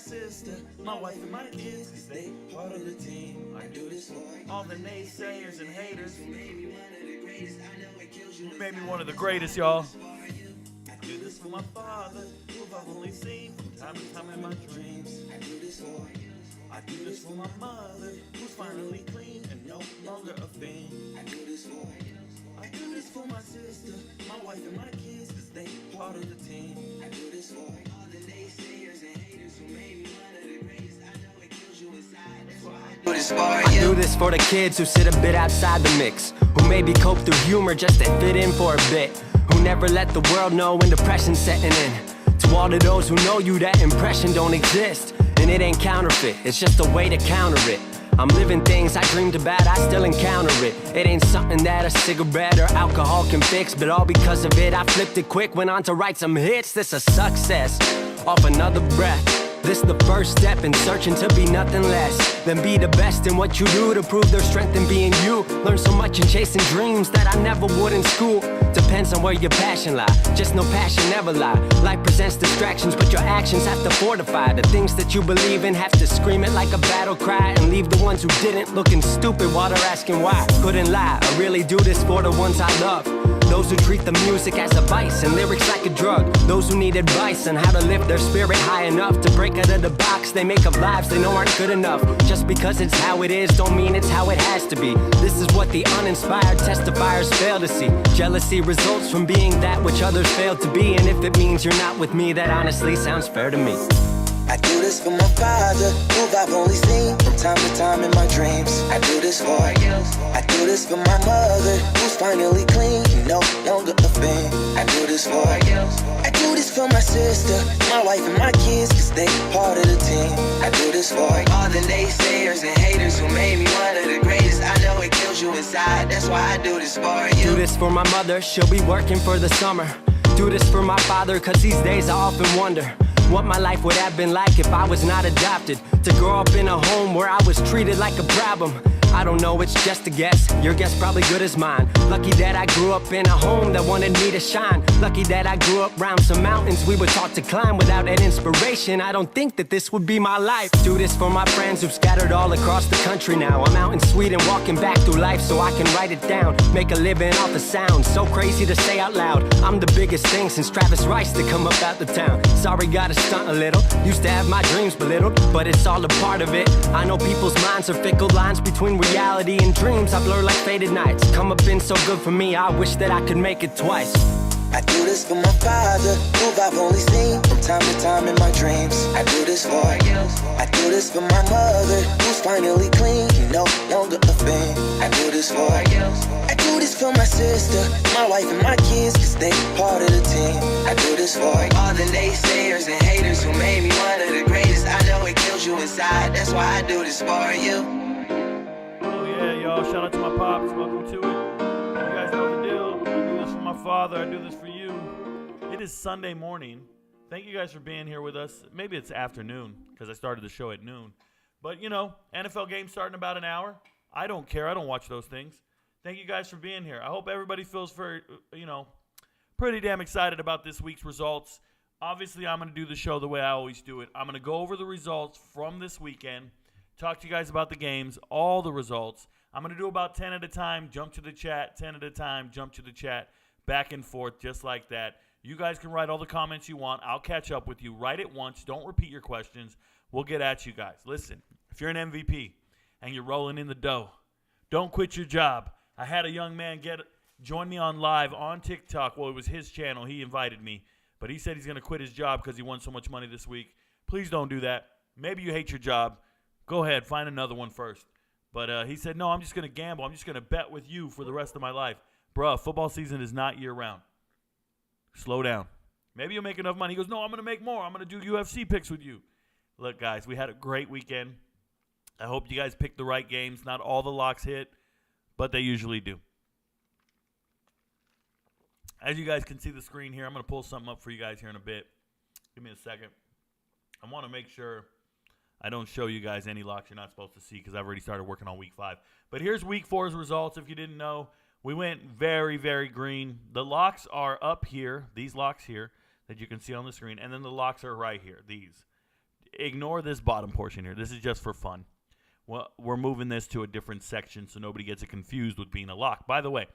sister, my wife and my kids, cause they part of the team. I do this for all the naysayers and haters who made me one of the greatest. I know it kills you. Made me one of the greatest, y'all. I do this for my father, who I've only seen from time to time in my dreams. I do this for you. I do this for my mother, who's finally clean and no longer a fiend. I do this for you. I do this for my sister, my wife and my kids, cause they part of the team. I do this for all the naysayers and haters who made me one of the greatest. I know it kills you inside, that's why I do this for you. I do this for the kids who sit a bit outside the mix, who maybe cope through humor just to fit in for a bit, who never let the world know when depression's setting in. To all of those who know you, that impression don't exist, and it ain't counterfeit, it's just a way to counter it. I'm living things I dreamed about, I still encounter it. It ain't something that a cigarette or alcohol can fix, but all because of it I flipped it quick, went on to write some hits. This a success, off another breath. This the first step in searching to be nothing less than be the best in what you do, to prove their strength in being you. Learn so much in chasing dreams that I never would in school. Depends on where your passion lie, just no passion never lie. Life presents distractions, but your actions have to fortify the things that you believe in. Have to scream it like a battle cry, and leave the ones who didn't looking stupid while they're asking why. Couldn't lie, I really do this for the ones I love, those who treat the music as a vice and lyrics like a drug, those who need advice on how to lift their spirit high enough to break out of the box they make up lives they know aren't good enough. Just because it's how it is don't mean it's how it has to be. This is what the uninspired testifiers fail to see. Jealousy results from being that which others fail to be, and if it means you're not with me, that honestly sounds fair to me. I do this for my father, who I've only seen from time to time in my dreams. I do this for you. I do this for my mother, who's finally clean, no longer a fiend. I do this for you. I do this for my sister, my wife and my kids, cause they part of the team. I do this for all the naysayers and haters who made me one of the greatest. I know it kills you inside, that's why I do this for you. Do this for my mother, she'll be working for the summer. Do this for my father, cause these days I often wonder what my life would have been like if I was not adopted. To grow up in a home where I was treated like a problem, I don't know, it's just a guess. Your guess probably good as mine. Lucky that I grew up in a home that wanted me to shine. Lucky that I grew up around some mountains we were taught to climb. Without that inspiration, I don't think that this would be my life. Do this for my friends who've scattered all across the country now. I'm out in Sweden walking back through life so I can write it down. Make a living off the sound, so crazy to say out loud. I'm the biggest thing since Travis Rice to come up out the town. Sorry, gotta stunt a little. Used to have my dreams belittled, but it's all a part of it. I know people's minds are fickle, lines between reality and dreams I blur like faded nights. Come up been so good for me, I wish that I could make it twice. I do this for my father, who I've only seen from time to time in my dreams. I do this for you. I do this for my mother, who's finally clean, no longer a fiend. I do this for you. I do this for my sister, my wife and my kids, cause they part of the team. I do this for all the naysayers and haters who made me one of the greatest. I know it kills you inside, that's why I do this for you. Yeah, y'all, shout out to my pops, welcome to it. You guys know the deal. I do this for my father, I do this for you. It is Sunday morning. Thank you guys for being here with us. Maybe it's afternoon, because I started the show at noon. But, you know, NFL game starting in about an hour. I don't care, I don't watch those things. Thank you guys for being here. I hope everybody feels very, pretty damn excited about this week's results. Obviously, I'm going to do the show the way I always do it. I'm going to go over the results from this weekend. Talk to you guys about the games, all the results. I'm going to do about 10 at a time, jump to the chat, 10 at a time, jump to the chat, back and forth, just like that. You guys can write all the comments you want. I'll catch up with you. Write it once. Don't repeat your questions. We'll get at you guys. Listen, if you're an MVP and you're rolling in the dough, don't quit your job. I had a young man join me on live on TikTok. Well, it was his channel. He invited me. But he said he's going to quit his job because he won so much money this week. Please don't do that. Maybe you hate your job. Go ahead, find another one first. But he said, no, I'm just going to gamble. I'm just going to bet with you for the rest of my life. Bruh, football season is not year-round. Slow down. Maybe you'll make enough money. He goes, no, I'm going to make more. I'm going to do UFC picks with you. Look, guys, we had a great weekend. I hope you guys picked the right games. Not all the locks hit, but they usually do. As you guys can see the screen here, I'm going to pull something up for you guys here in a bit. Give me a second. I want to make sure I don't show you guys any locks you're not supposed to see because I've already started working on week 5. But here's week 4's results. If you didn't know, we went very, very green. The locks are up here, these locks here that you can see on the screen, and then the locks are right here, these. ignore this bottom portion here. This is just for fun. Well, we're moving this to a different section so nobody gets it confused with being a lock. By the way,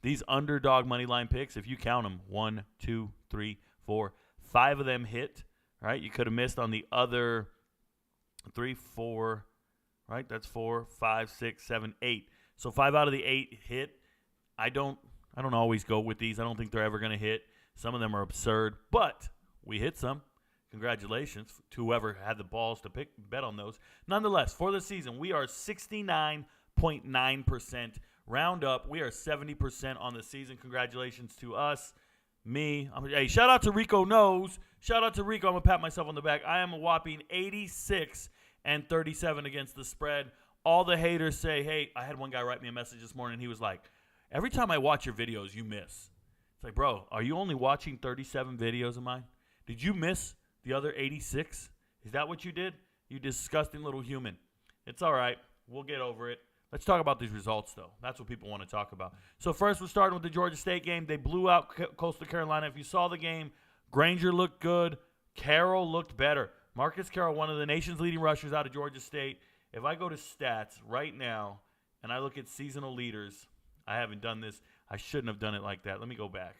these underdog money line picks, if you count them, 1, 2, 3, 4, 5 of them hit, right? You could have missed on the other 3, 4, right? That's 4, 5, 6, 7, 8. So 5 out of the 8 hit. I don't always go with these. I don't think they're ever going to hit. Some of them are absurd, but we hit some. Congratulations to whoever had the balls to bet on those. Nonetheless, for the season, we are 69.9%. Round up, we are 70% on the season. Congratulations to us, me. Hey, shout out to Rico Knows. Shout out to Rico. I'm going to pat myself on the back. I am a whopping 86-37 against the spread. All the haters say, hey, I had one guy write me a message this morning. He was like, every time I watch your videos, you miss. It's like, bro, are you only watching 37 videos of mine? Did you miss the other 86? Is that what you did? You disgusting little human. It's all right. We'll get over it. Let's talk about these results, though. That's what people want to talk about. So first, we're starting with the Georgia State game. They blew out Coastal Carolina. If you saw the game, Granger looked good. Carroll looked better. Marcus Carroll, one of the nation's leading rushers out of Georgia State. If I go to stats right now and I look at seasonal leaders, I haven't done this. I shouldn't have done it like that. Let me go back.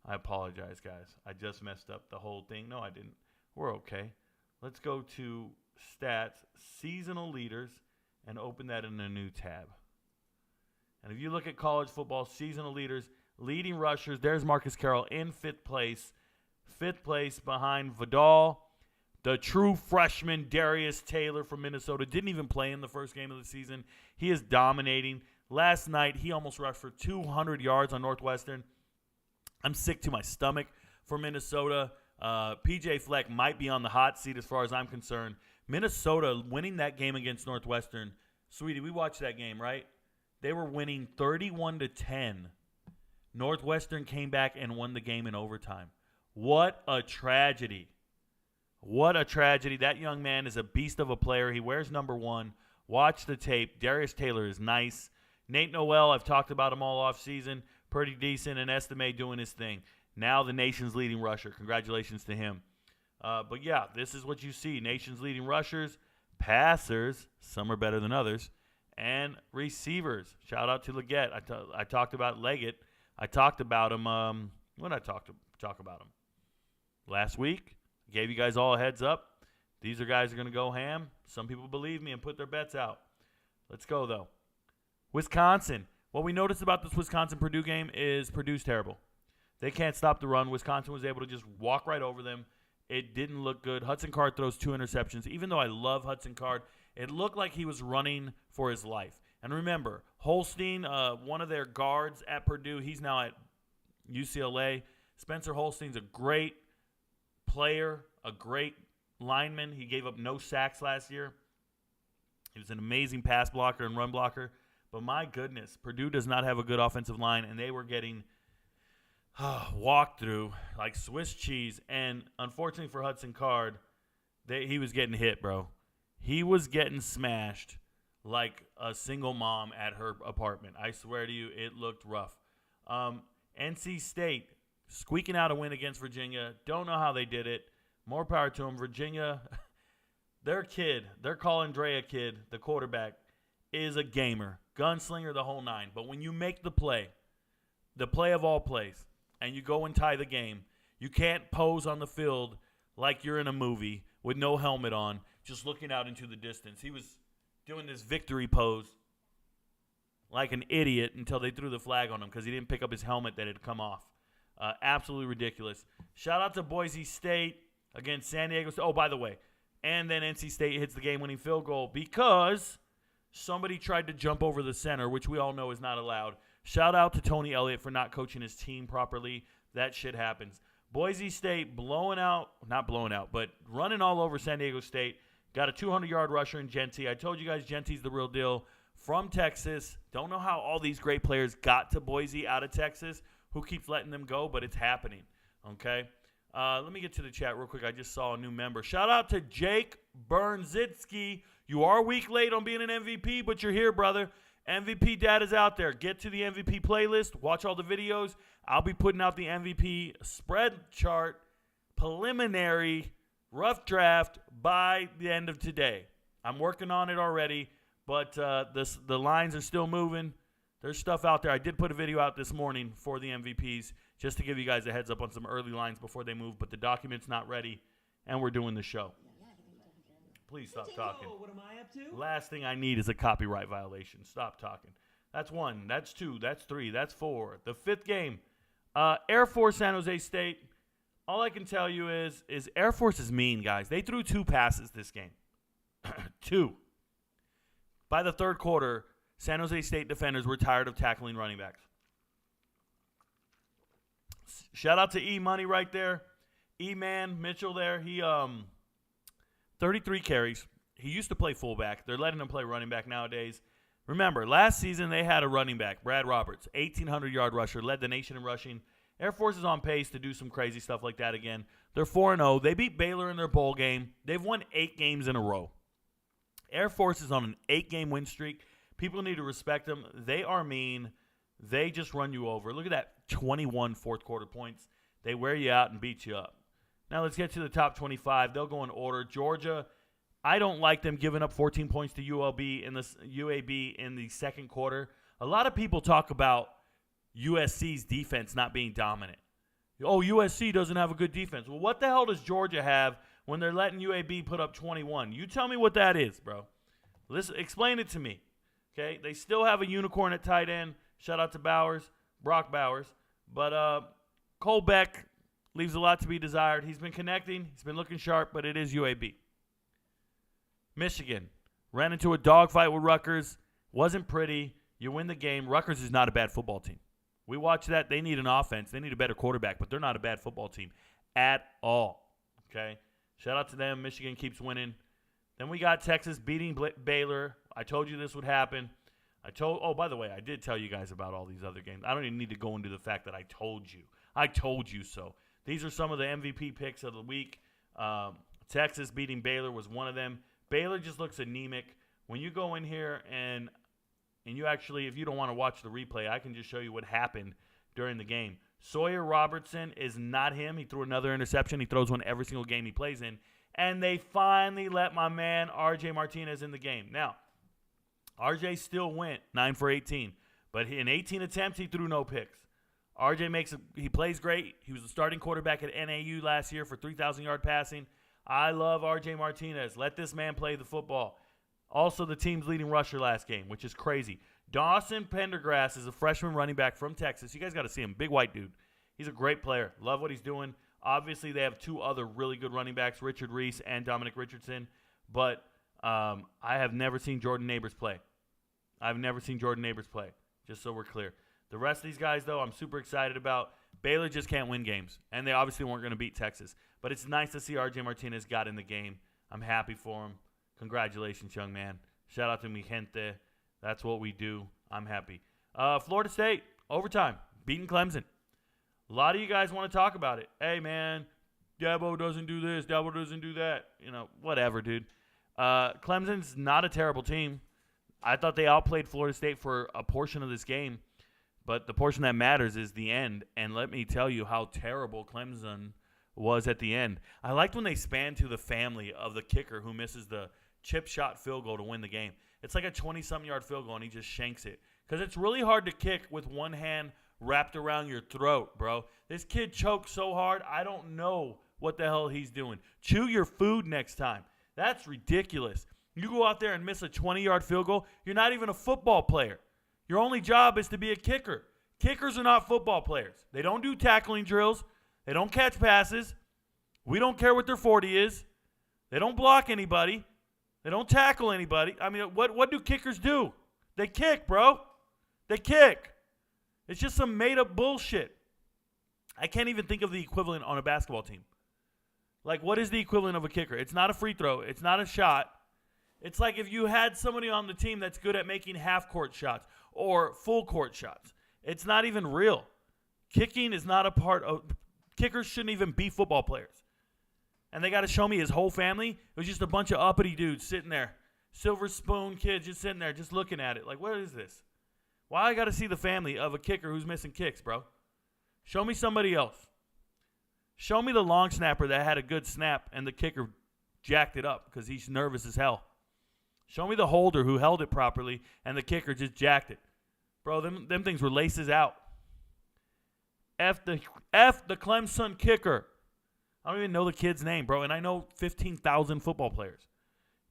I apologize, guys. I just messed up the whole thing. No, I didn't. We're okay. Let's go to stats, seasonal leaders, and open that in a new tab. And if you look at college football, seasonal leaders, leading rushers, there's Marcus Carroll in 5th place. 5th place behind Vidal. The true freshman Darius Taylor from Minnesota didn't even play in the first game of the season. He is dominating. Last night, he almost rushed for 200 yards on Northwestern. I'm sick to my stomach for Minnesota. P.J. Fleck might be on the hot seat as far as I'm concerned. Minnesota winning that game against Northwestern. Sweetie, we watched that game, right? They were winning 31-10. Northwestern came back and won the game in overtime. What a tragedy. What a tragedy. That young man is a beast of a player. He wears number 1. Watch the tape. Darius Taylor is nice. Nate Noel, I've talked about him all offseason. Pretty decent, and Estime doing his thing. Now the nation's leading rusher. Congratulations to him. But, yeah, this is what you see. Nation's leading rushers, passers, some are better than others, and receivers. Shout out to Leggett. I talked about Leggett. I talked about him. When did I talk about him? Last week. Gave you guys all a heads up. These are guys who are going to go ham. Some people believe me and put their bets out. Let's go, though. Wisconsin. What we noticed about this Wisconsin-Purdue game is Purdue's terrible. They can't stop the run. Wisconsin was able to just walk right over them. It didn't look good. Hudson Card throws 2 interceptions. Even though I love Hudson Card, it looked like he was running for his life. And remember, Holstein, one of their guards at Purdue, he's now at UCLA. Spencer Holstein's a great player, a great lineman. He gave up no sacks last year. He was an amazing pass blocker and run blocker. But my goodness, Purdue does not have a good offensive line, and they were getting walked through like Swiss cheese. And unfortunately for Hudson Card, he was getting hit, bro. He was getting smashed like a single mom at her apartment. I swear to you, it looked rough. NC State squeaking out a win against Virginia. Don't know how they did it. More power to them. Virginia, their Colin Drea kid, the quarterback, is a gamer. Gunslinger, the whole 9. But when you make the play of all plays, and you go and tie the game, you can't pose on the field like you're in a movie with no helmet on, just looking out into the distance. He was doing this victory pose like an idiot until they threw the flag on him because he didn't pick up his helmet that had come off. Absolutely ridiculous. Shout out to Boise State against San Diego State. Oh, by the way, and then NC State hits the game-winning field goal because somebody tried to jump over the center, which we all know is not allowed. Shout out to Tony Elliott for not coaching his team properly. That shit happens. Boise State not blowing out, but running all over San Diego State. Got a 200-yard rusher in Genty. I told you guys Genty's the real deal. From Texas. Don't know how all these great players got to Boise out of Texas. Who keeps letting them go, but it's happening. Okay? Let me get to the chat real quick. I just saw a new member. Shout out to Jake Bernzitsky. You are a week late on being an MVP, but you're here, brother. MVP data's out there. Get to the MVP playlist. Watch all the videos. I'll be putting out the MVP spread chart preliminary Rough draft by the end of today. I'm working on it already, but the lines are still moving. There's stuff out there. I did put a video out this morning for the MVPs just to give you guys a heads up on some early lines before they move, but the document's not ready, and we're doing the show. Please stop talking. What am I up to? Last thing I need is a copyright violation. Stop talking. That's 1. That's 2. That's 3. That's 4. The 5th game, Air Force San Jose State. All I can tell you is Air Force is mean, guys. They threw 2 passes this game. 2. By the third quarter, San Jose State defenders were tired of tackling running backs. Shout out to E-Money right there. E-Man Mitchell there. He 33 carries. He used to play fullback. They're letting him play running back nowadays. Remember, last season they had a running back, Brad Roberts, 1,800-yard rusher, led the nation in rushing. Air Force is on pace to do some crazy stuff like that again. They're 4-0. They beat Baylor in their bowl game. They've won 8 games in a row. Air Force is on an 8-game win streak. People need to respect them. They are mean. They just run you over. Look at that 21 fourth-quarter points. They wear you out and beat you up. Now let's get to the top 25. They'll go in order. Georgia, I don't like them giving up 14 points to UAB in the second quarter. A lot of people talk about USC's defense not being dominant. Oh, USC doesn't have a good defense. Well, what the hell does Georgia have when they're letting UAB put up 21? You tell me what that is, bro. Listen, explain it to me. Okay, they still have a unicorn at tight end. Shout out to Brock Bowers. But Cole Beck leaves a lot to be desired. He's been connecting. He's been looking sharp, but it is UAB. Michigan ran into a dogfight with Rutgers. Wasn't pretty. You win the game. Rutgers is not a bad football team. We watch that. They need an offense. They need a better quarterback, but they're not a bad football team at all. Okay? Shout out to them. Michigan keeps winning. Then we got Texas beating Baylor. I told you this would happen. Oh, by the way, I did tell you guys about all these other games. I don't even need to go into the fact that I told you. I told you so. These are some of the MVP picks of the week. Texas beating Baylor was one of them. Baylor just looks anemic. When you go in here and you actually, if you don't want to watch the replay, I can just show you what happened during the game. Sawyer Robertson is not him. He threw another interception. He throws one every single game he plays in. And they finally let my man RJ Martinez in the game. Now, RJ still went 9 for 18. But in 18 attempts, he threw no picks. RJ he plays great. He was the starting quarterback at NAU last year for 3,000-yard passing. I love RJ Martinez. Let this man play the football. Also, the team's leading rusher last game, which is crazy. Dawson Pendergrass is a freshman running back from Texas. You guys got to see him. Big white dude. He's a great player. Love what he's doing. Obviously, they have 2 other really good running backs, Richard Reese and Dominic Richardson. But I have never seen Jordan Neighbors play. I've never seen Jordan Neighbors play, just so we're clear. The rest of these guys, though, I'm super excited about. Baylor just can't win games, and they obviously weren't going to beat Texas. But it's nice to see RJ Martinez got in the game. I'm happy for him. Congratulations, young man. Shout out to mi gente. That's what we do. I'm happy. Florida State, overtime, beating Clemson. A lot of you guys want to talk about it. Hey, man, Dabo doesn't do this. Dabo doesn't do that. You know, whatever, dude. Clemson's not a terrible team. I thought they outplayed Florida State for a portion of this game. But the portion that matters is the end. And let me tell you how terrible Clemson was at the end. I liked when they spanned to the family of the kicker who misses the chip shot field goal to win the game. It's like a 20-something-yard field goal, and he just shanks it. Because it's really hard to kick with one hand wrapped around your throat, bro. This kid choked so hard, I don't know what the hell he's doing. Chew your food next time. That's ridiculous. You go out there and miss a 20-yard field goal, you're not even a football player. Your only job is to be a kicker. Kickers are not football players. They don't do tackling drills. They don't catch passes. We don't care what their 40 is. They don't block anybody. They don't tackle anybody. I mean, what do kickers do? They kick, bro. They kick. It's just some made-up bullshit. I can't even think of the equivalent on a basketball team. Like, what is the equivalent of a kicker? It's not a free throw. It's not a shot. It's like if you had somebody on the team that's good at making half-court shots or full-court shots. It's not even real. Kicking is not a part of – kickers shouldn't even be football players. And they got to show me his whole family. It was just a bunch of uppity dudes sitting there. Silver spoon kids just sitting there just looking at it. Like, what is this? Why I got to see the family of a kicker who's missing kicks, bro? Show me somebody else. Show me the long snapper that had a good snap and the kicker jacked it up because he's nervous as hell. Show me the holder who held it properly and the kicker just jacked it. Bro, them things were laces out. F the Clemson kicker. I don't even know the kid's name, bro, and I know 15,000 football players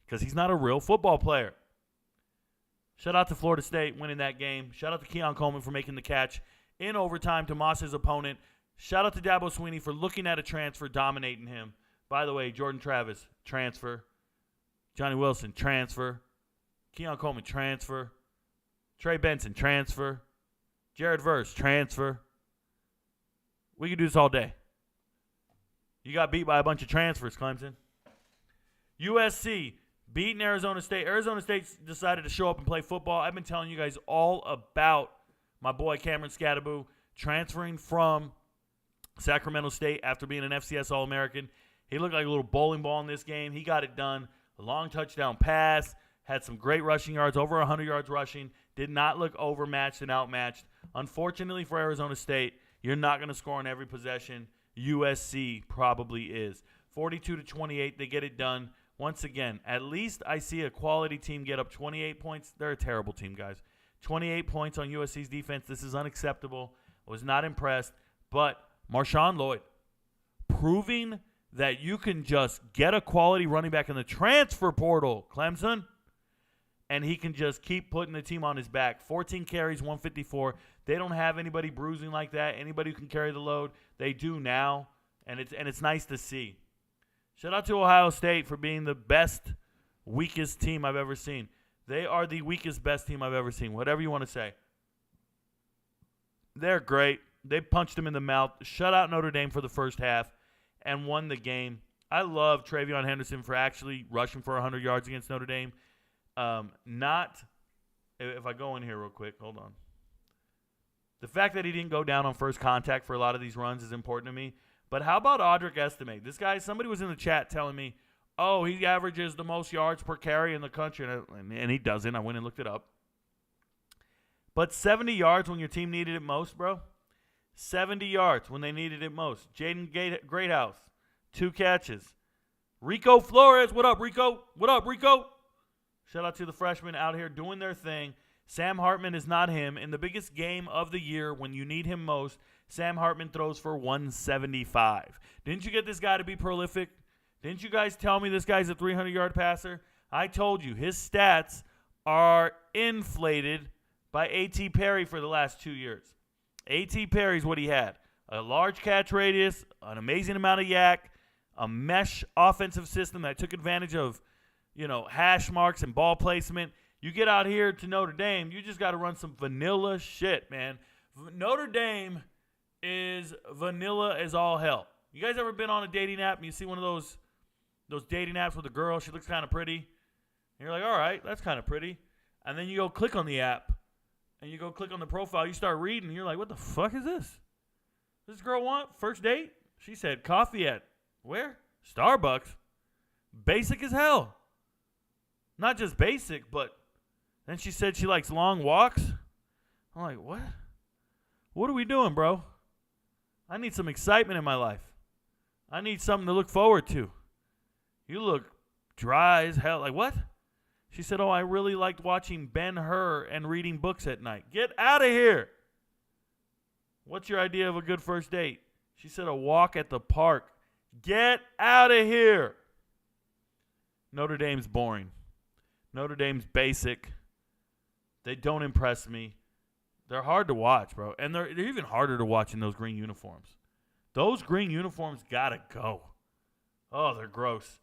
because he's not a real football player. Shout out to Florida State winning that game. Shout out to Keon Coleman for making the catch in overtime to Moss's opponent. Shout out to Dabo Swinney for looking at a transfer, dominating him. By the way, Jordan Travis, transfer. Johnny Wilson, transfer. Keon Coleman, transfer. Trey Benson, transfer. Jared Verse, transfer. We could do this all day. You got beat by a bunch of transfers, Clemson. USC beating Arizona State. Arizona State decided to show up and play football. I've been telling you guys all about my boy Cameron Scadaboo transferring from Sacramento State after being an FCS All-American. He looked like a little bowling ball in this game. He got it done. A long touchdown pass. Had some great rushing yards, over 100 yards rushing. Did not look overmatched and outmatched. Unfortunately for Arizona State, you're not going to score on every possession. USC probably is. 42-28, they get it done. Once again, at least I see a quality team get up 28 points. They're a terrible team, guys. 28 points on USC's defense. This is unacceptable. I was not impressed. But Marshawn Lloyd proving that you can just get a quality running back in the transfer portal, Clemson, and he can just keep putting the team on his back. 14 carries, 154. They don't have anybody bruising like that, anybody who can carry the load. They do now, and it's nice to see. Shout out to Ohio State for being the best, weakest team I've ever seen. They are the weakest, best team I've ever seen, whatever you want to say. They're great. They punched them in the mouth, shut out Notre Dame for the first half, and won the game. I love Travion Henderson for actually rushing for 100 yards against Notre Dame. If I go in here real quick, hold on. The fact that he didn't go down on first contact for a lot of these runs is important to me. But how about Audric Estime? This guy, somebody was in the chat telling me, oh, he averages the most yards per carry in the country. And he doesn't. I went and looked it up. But 70 yards when your team needed it most, bro. 70 yards when they needed it most. Jaden Greathouse, 2 catches. Rico Flores, what up, Rico? What up, Rico? Shout out to the freshmen out here doing their thing. Sam Hartman is not him. In the biggest game of the year, when you need him most, Sam Hartman throws for 175. Didn't you get this guy to be prolific? Didn't you guys tell me this guy's a 300-yard passer? I told you, his stats are inflated by A.T. Perry for the last 2 years. A.T. Perry's what he had. A large catch radius, an amazing amount of yak, a mesh offensive system that took advantage of, hash marks and ball placement. You get out here to Notre Dame, you just got to run some vanilla shit, man. Notre Dame is vanilla as all hell. You guys ever been on a dating app and you see one of those dating apps with a girl, she looks kind of pretty, and you're like, all right, that's kind of pretty. And then you go click on the app, and you go click on the profile, you start reading, and you're like, what the fuck is this? This girl want first date? She said coffee at where? Starbucks. Basic as hell. Not just basic, but then she said she likes long walks. I'm like, what? What are we doing, bro? I need some excitement in my life. I need something to look forward to. You look dry as hell. Like, what? She said, oh, I really liked watching Ben-Hur and reading books at night. Get out of here. What's your idea of a good first date? She said a walk at the park. Get out of here. Notre Dame's boring. Notre Dame's basic. They don't impress me. They're hard to watch, bro. And they're even harder to watch in those green uniforms. Those green uniforms gotta go. Oh, they're gross.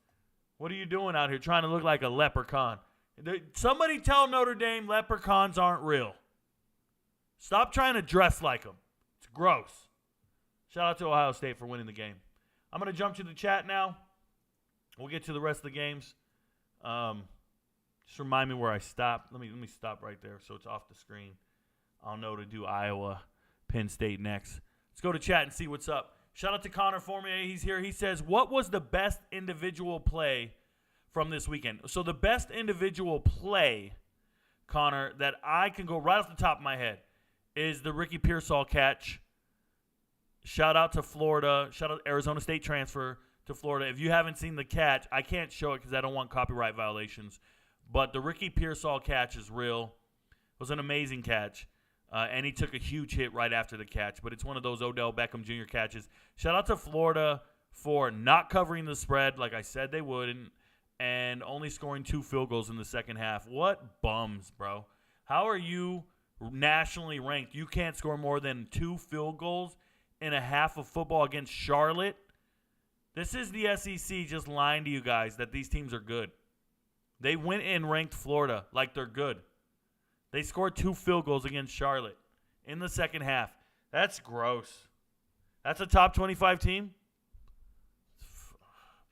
What are you doing out here trying to look like a leprechaun? Somebody tell Notre Dame leprechauns aren't real. Stop trying to dress like them. It's gross. Shout out to Ohio State for winning the game. I'm going to jump to the chat now. We'll get to the rest of the games. Just remind me where I stopped. Let me stop right there so it's off the screen. I'll know to do Iowa, Penn State next. Let's go to chat and see what's up. Shout out to Connor Formier. He's here. He says, what was the best individual play from this weekend? So the best individual play, Connor, that I can go right off the top of my head is the Ricky Pearsall catch shout out to Florida. Shout out Arizona State transfer to Florida. If you haven't seen the catch, I can't show it because I don't want copyright violations. But the Ricky Pearsall catch is real. It was an amazing catch. And he took a huge hit right after the catch. But it's one of those Odell Beckham Jr. catches. Shout out to Florida for not covering the spread like I said they would and only scoring 2 field goals in the second half. What bums, bro. How are you nationally ranked? You can't score more than 2 field goals in a half of football against Charlotte? This is the SEC just lying to you guys that these teams are good. They went and ranked Florida like they're good. They scored 2 field goals against Charlotte in the second half. That's gross. That's a top 25 team?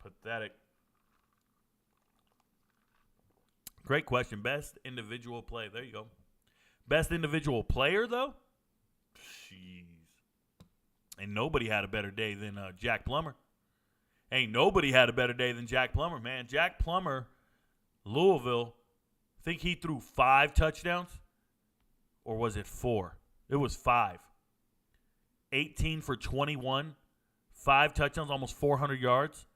Pathetic. Great question. Best individual play. There you go. Best individual player, though? Jeez. Ain't nobody had a better day than Jack Plummer. Ain't nobody had a better day than Jack Plummer, man. Jack Plummer, Louisville, I think he threw 5 touchdowns. Or was it 4? It was 5. 18 for 21. 5 touchdowns, almost 400 yards.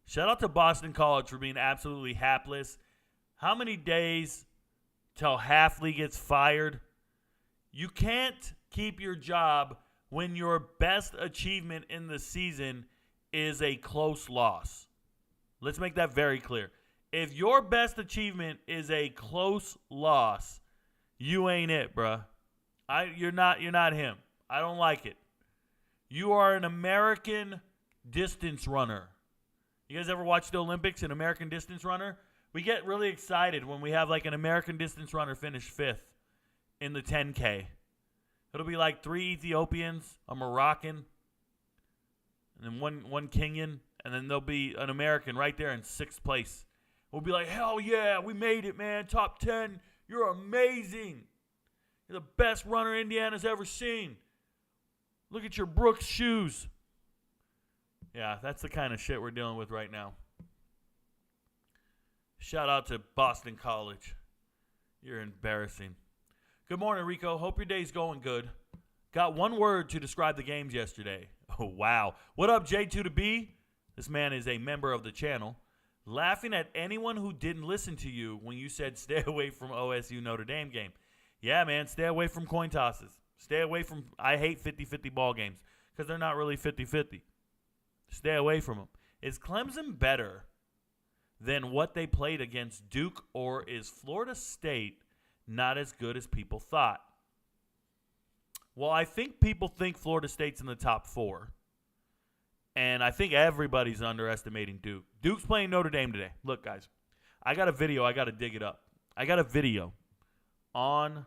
Shout out to Boston College for being absolutely hapless. How many days till Hafley gets fired? You can't keep your job when your best achievement in the season is a close loss. Let's make that very clear. If your best achievement is a close loss, you ain't it, bruh. You're not him. I don't like it. You are an American distance runner. You guys ever watch the Olympics, an American distance runner? We get really excited when we have like an American distance runner finish 5th in the 10K. It'll be like 3 Ethiopians, a Moroccan, and then one Kenyan, and then there'll be an American right there in 6th place. We'll be like, hell yeah, we made it, man. Top 10. You're amazing. You're the best runner Indiana's ever seen. Look at your Brooks shoes. Yeah, that's the kind of shit we're dealing with right now. Shout out to Boston College. You're embarrassing. Good morning, Rico. Hope your day's going good. Got one word to describe the games yesterday. Oh, wow. What up, J2 to B? This man is a member of the channel. Laughing at anyone who didn't listen to you when you said stay away from OSU Notre Dame game. Yeah, man, stay away from coin tosses. Stay away from, I hate 50-50 ball games because they're not really 50-50. Stay away from them. Is Clemson better than what they played against Duke, or is Florida State not as good as people thought? Well, I think people think Florida State's in the top 4. And I think everybody's underestimating Duke. Duke's playing Notre Dame today. Look, guys, I got a video. I got to dig it up. I got a video on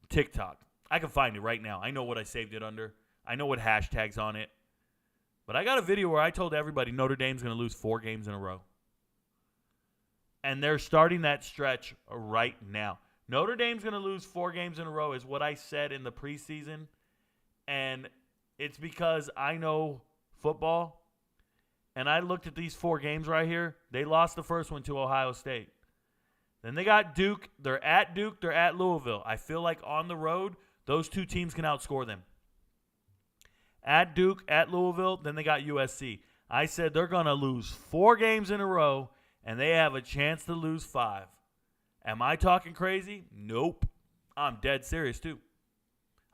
TikTok. I can find it right now. I know what I saved it under. I know what hashtag's on it. But I got a video where I told everybody Notre Dame's going to lose 4 games in a row. And they're starting that stretch right now. Notre Dame's going to lose 4 games in a row is what I said in the preseason. And it's because I know football. And I looked at these 4 games right here. They lost the first one to Ohio State. Then they got Duke. They're at Duke. They're at Louisville. I feel like on the road, those 2 teams can outscore them. At Duke, at Louisville, then they got USC. I said they're going to lose 4 games in a row, and they have a chance to lose 5. Am I talking crazy? Nope. I'm dead serious, too.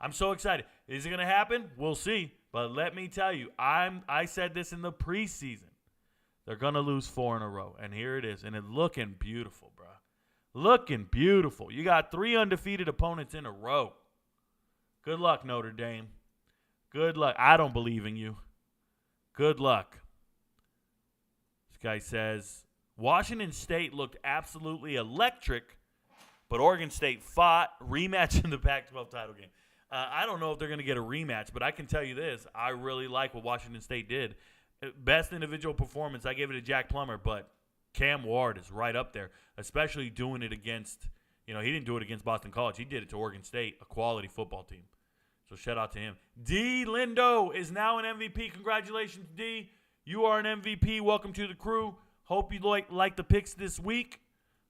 I'm so excited. Is it going to happen? We'll see. But let me tell you, I said this in the preseason. They're going to lose 4 in a row, and here it is. And it's looking beautiful, bro. Looking beautiful. You got 3 undefeated opponents in a row. Good luck, Notre Dame. Good luck. I don't believe in you. Good luck. This guy says, Washington State looked absolutely electric, but Oregon State fought. Rematch in the Pac-12 title game. I don't know if they're going to get a rematch, but I can tell you this. I really like what Washington State did. Best individual performance, I gave it to Jack Plummer, but Cam Ward is right up there, especially doing it against, he didn't do it against Boston College. He did it to Oregon State, a quality football team. So shout out to him. D. Lindo is now an MVP. Congratulations, D. You are an MVP. Welcome to the crew. Hope you like the picks this week.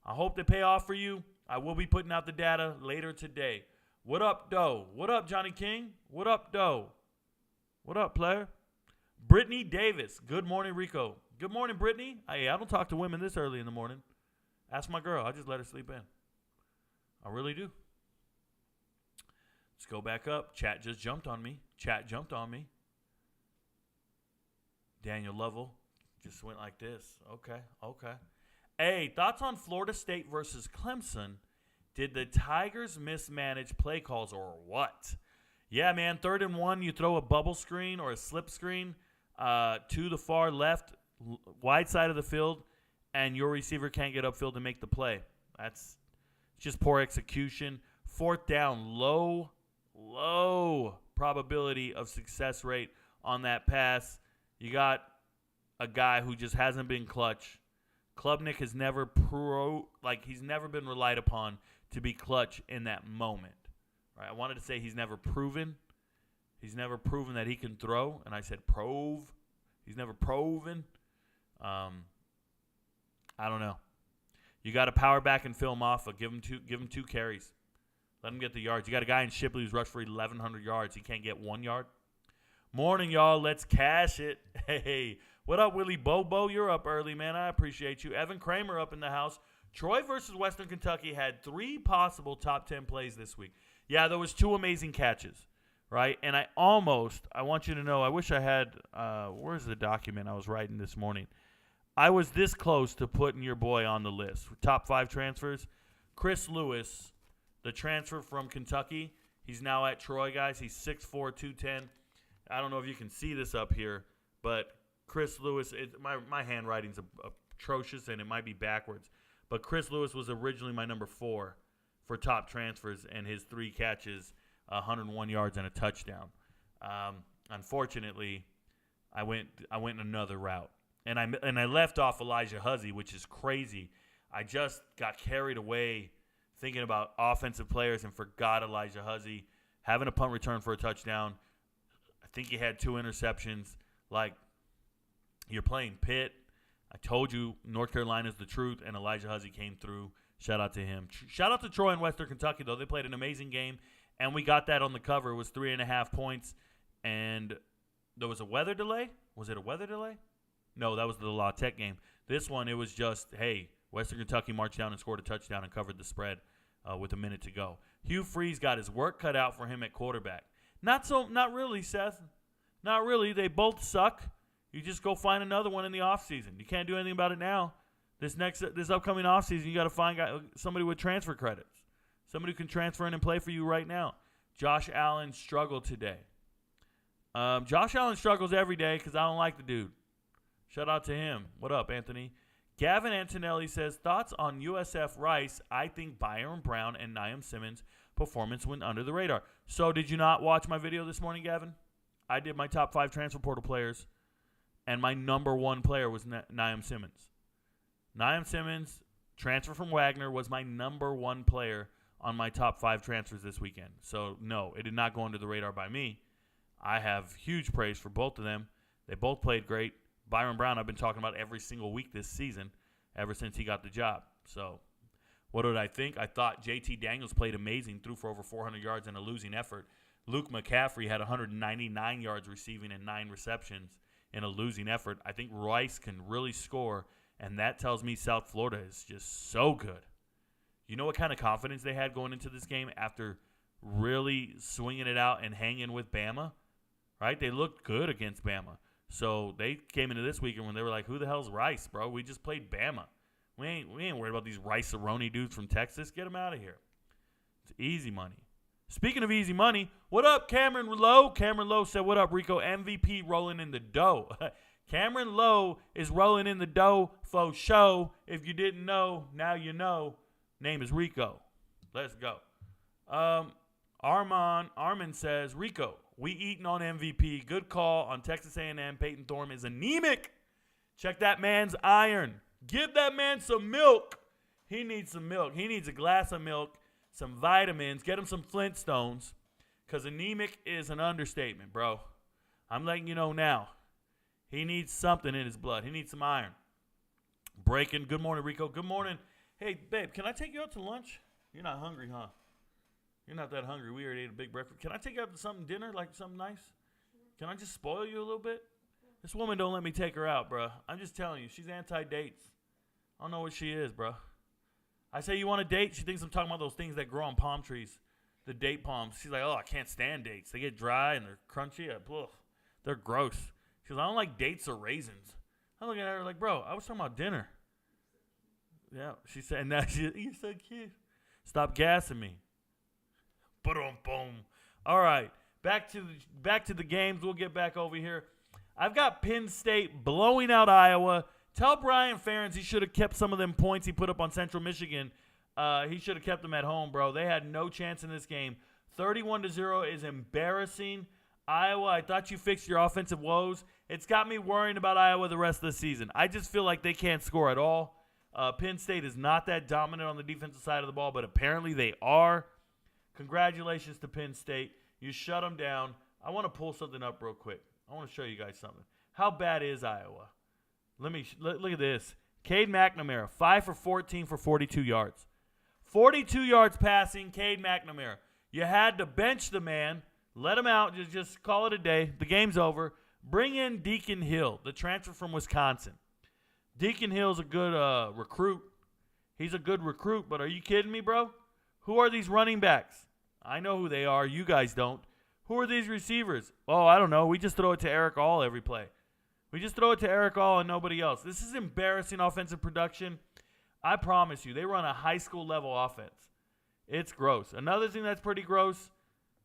I hope they pay off for you. I will be putting out the data later today. What up, Doe? What up, Johnny King? What up, Doe? What up, player? Brittany Davis. Good morning, Rico. Good morning, Brittany. Hey, I don't talk to women this early in the morning. Ask my girl. I just let her sleep in. I really do. Let's go back up. Chat just jumped on me. Daniel Lovell just went like this. Okay. Hey, thoughts on Florida State versus Clemson? Did the Tigers mismanage play calls or what? Yeah, man, 3rd and 1, you throw a bubble screen or a slip screen to the far left, wide side of the field, and your receiver can't get upfield to make the play. That's just poor execution. 4th down, low probability of success rate on that pass. You got a guy who just hasn't been clutch. Klubnik has never he's never been relied upon to be clutch in that moment. Right? I wanted to say he's never proven. He's never proven that he can throw, and I said prove. He's never proven. I don't know. You got to power back and film off. Give him two carries. Let him get the yards. You got a guy in Shipley who's rushed for 1,100 yards. He can't get 1 yard. Morning, y'all. Let's cash it. Hey, what up, Willie Bobo? You're up early, man. I appreciate you. Evan Kramer up in the house. Troy versus Western Kentucky had 3 possible top 10 plays this week. Yeah, there was 2 amazing catches, right? And I want you to know, I wish I had, where's the document I was writing this morning? I was this close to putting your boy on the list. Top 5 transfers. Chris Lewis, the transfer from Kentucky. He's now at Troy, guys. He's 6'4", 210. I don't know if you can see this up here, but Chris Lewis, my handwriting's atrocious, and it might be backwards. But Chris Lewis was originally my number 4 for top transfers, and his 3 catches, 101 yards, and a touchdown. Unfortunately, I went another route, and I left off Elijah Huzzy, which is crazy. I just got carried away thinking about offensive players and forgot Elijah Huzzy having a punt return for a touchdown. I think he had 2 interceptions. Like, you're playing Pitt. I told you North Carolina's the truth, and Elijah Huzzy came through. Shout out to him. Shout out to Troy and Western Kentucky, though. They played an amazing game, and we got that on the cover. It was 3.5 points, and there was a weather delay. Was it a weather delay? No, that was the La Tech game. This one, it was just, hey, Western Kentucky marched down and scored a touchdown and covered the spread with a minute to go. Hugh Freeze got his work cut out for him at quarterback. Not really, Seth. Not really. They both suck. You just go find another one in the offseason. You can't do anything about it now. This upcoming offseason, you got to find somebody with transfer credits. Somebody who can transfer in and play for you right now. Josh Allen struggled today. Josh Allen struggles every day because I don't like the dude. Shout out to him. What up, Anthony? Gavin Antonelli says, thoughts on USF Rice? I think Byron Brown and Niam Simmons' performance went under the radar. So did you not watch my video this morning, Gavin? I did my top 5 transfer portal players, and my number 1 player was Niam Simmons. Niam Simmons, transfer from Wagner, was my number 1 player on my top 5 transfers this weekend. So, no, it did not go under the radar by me. I have huge praise for both of them. They both played great. Byron Brown, I've been talking about every single week this season ever since he got the job. So, what did I think? I thought JT Daniels played amazing, threw for over 400 yards in a losing effort. Luke McCaffrey had 199 yards receiving and 9 receptions in a losing effort. I think Rice can really score, and that tells me South Florida is just so good. You know what kind of confidence they had going into this game after really swinging it out and hanging with Bama? Right? They looked good against Bama. So they came into this weekend when they were like, who the hell's Rice, bro? We just played Bama. We ain't worried about these Rice-a-roni dudes from Texas. Get them out of here. It's easy money. Speaking of easy money, what up, Cameron Lowe? Cameron Lowe said, what up, Rico? MVP rolling in the dough. Cameron Lowe is rolling in the dough for show. If you didn't know, now you know. Name is Rico. Let's go. Armin says, Rico, we eating on MVP. Good call on Texas A&M. Peyton Thorne is anemic. Check that man's iron. Give that man some milk. He needs some milk. He needs a glass of milk, some vitamins. Get him some Flintstones, because anemic is an understatement, bro. I'm letting you know now. He needs something in his blood. He needs some iron. Breaking. Good morning, Rico. Good morning. Hey, babe, can I take you out to lunch? You're not hungry, huh? You're not that hungry. We already ate a big breakfast. Can I take you out to something dinner, like something nice? Sure. Can I just spoil you a little bit? This woman don't let me take her out, bro. I'm just telling you, she's anti-dates. I don't know what she is, bro. I say, you want a date? She thinks I'm talking about those things that grow on palm trees, the date palms. She's like, oh, I can't stand dates. They get dry and they're crunchy. They're gross. She goes, I don't like dates or raisins. I'm looking at her like, bro, I was talking about dinner. Yeah, she said, and now you're so cute. Stop gassing me. Boom, boom. All right, back to the games. We'll get back over here. I've got Penn State blowing out Iowa. Tell Brian Ferentz he should have kept some of them points he put up on Central Michigan. He should have kept them at home, bro. They had no chance in this game. 31-0 is embarrassing. Iowa, I thought you fixed your offensive woes. It's got me worrying about Iowa the rest of the season. I just feel like they can't score at all. Penn State is not that dominant on the defensive side of the ball, but apparently they are. Congratulations to Penn State. You shut them down. I want to pull something up real quick. I want to show you guys something. How bad is Iowa? Look at this. Cade McNamara, 5 for 14 for 42 yards. 42 yards passing, Cade McNamara. You had to bench the man, let him out, just call it a day. The game's over. Bring in Deacon Hill, the transfer from Wisconsin. Deacon Hill's a good recruit. He's a good recruit, but are you kidding me, bro? Who are these running backs? I know who they are. You guys don't. Who are these receivers? Oh, I don't know. We just throw it to Eric All every play. We just throw it to Eric All and nobody else. This is embarrassing offensive production. I promise you, they run a high school level offense. It's gross. Another thing that's pretty gross,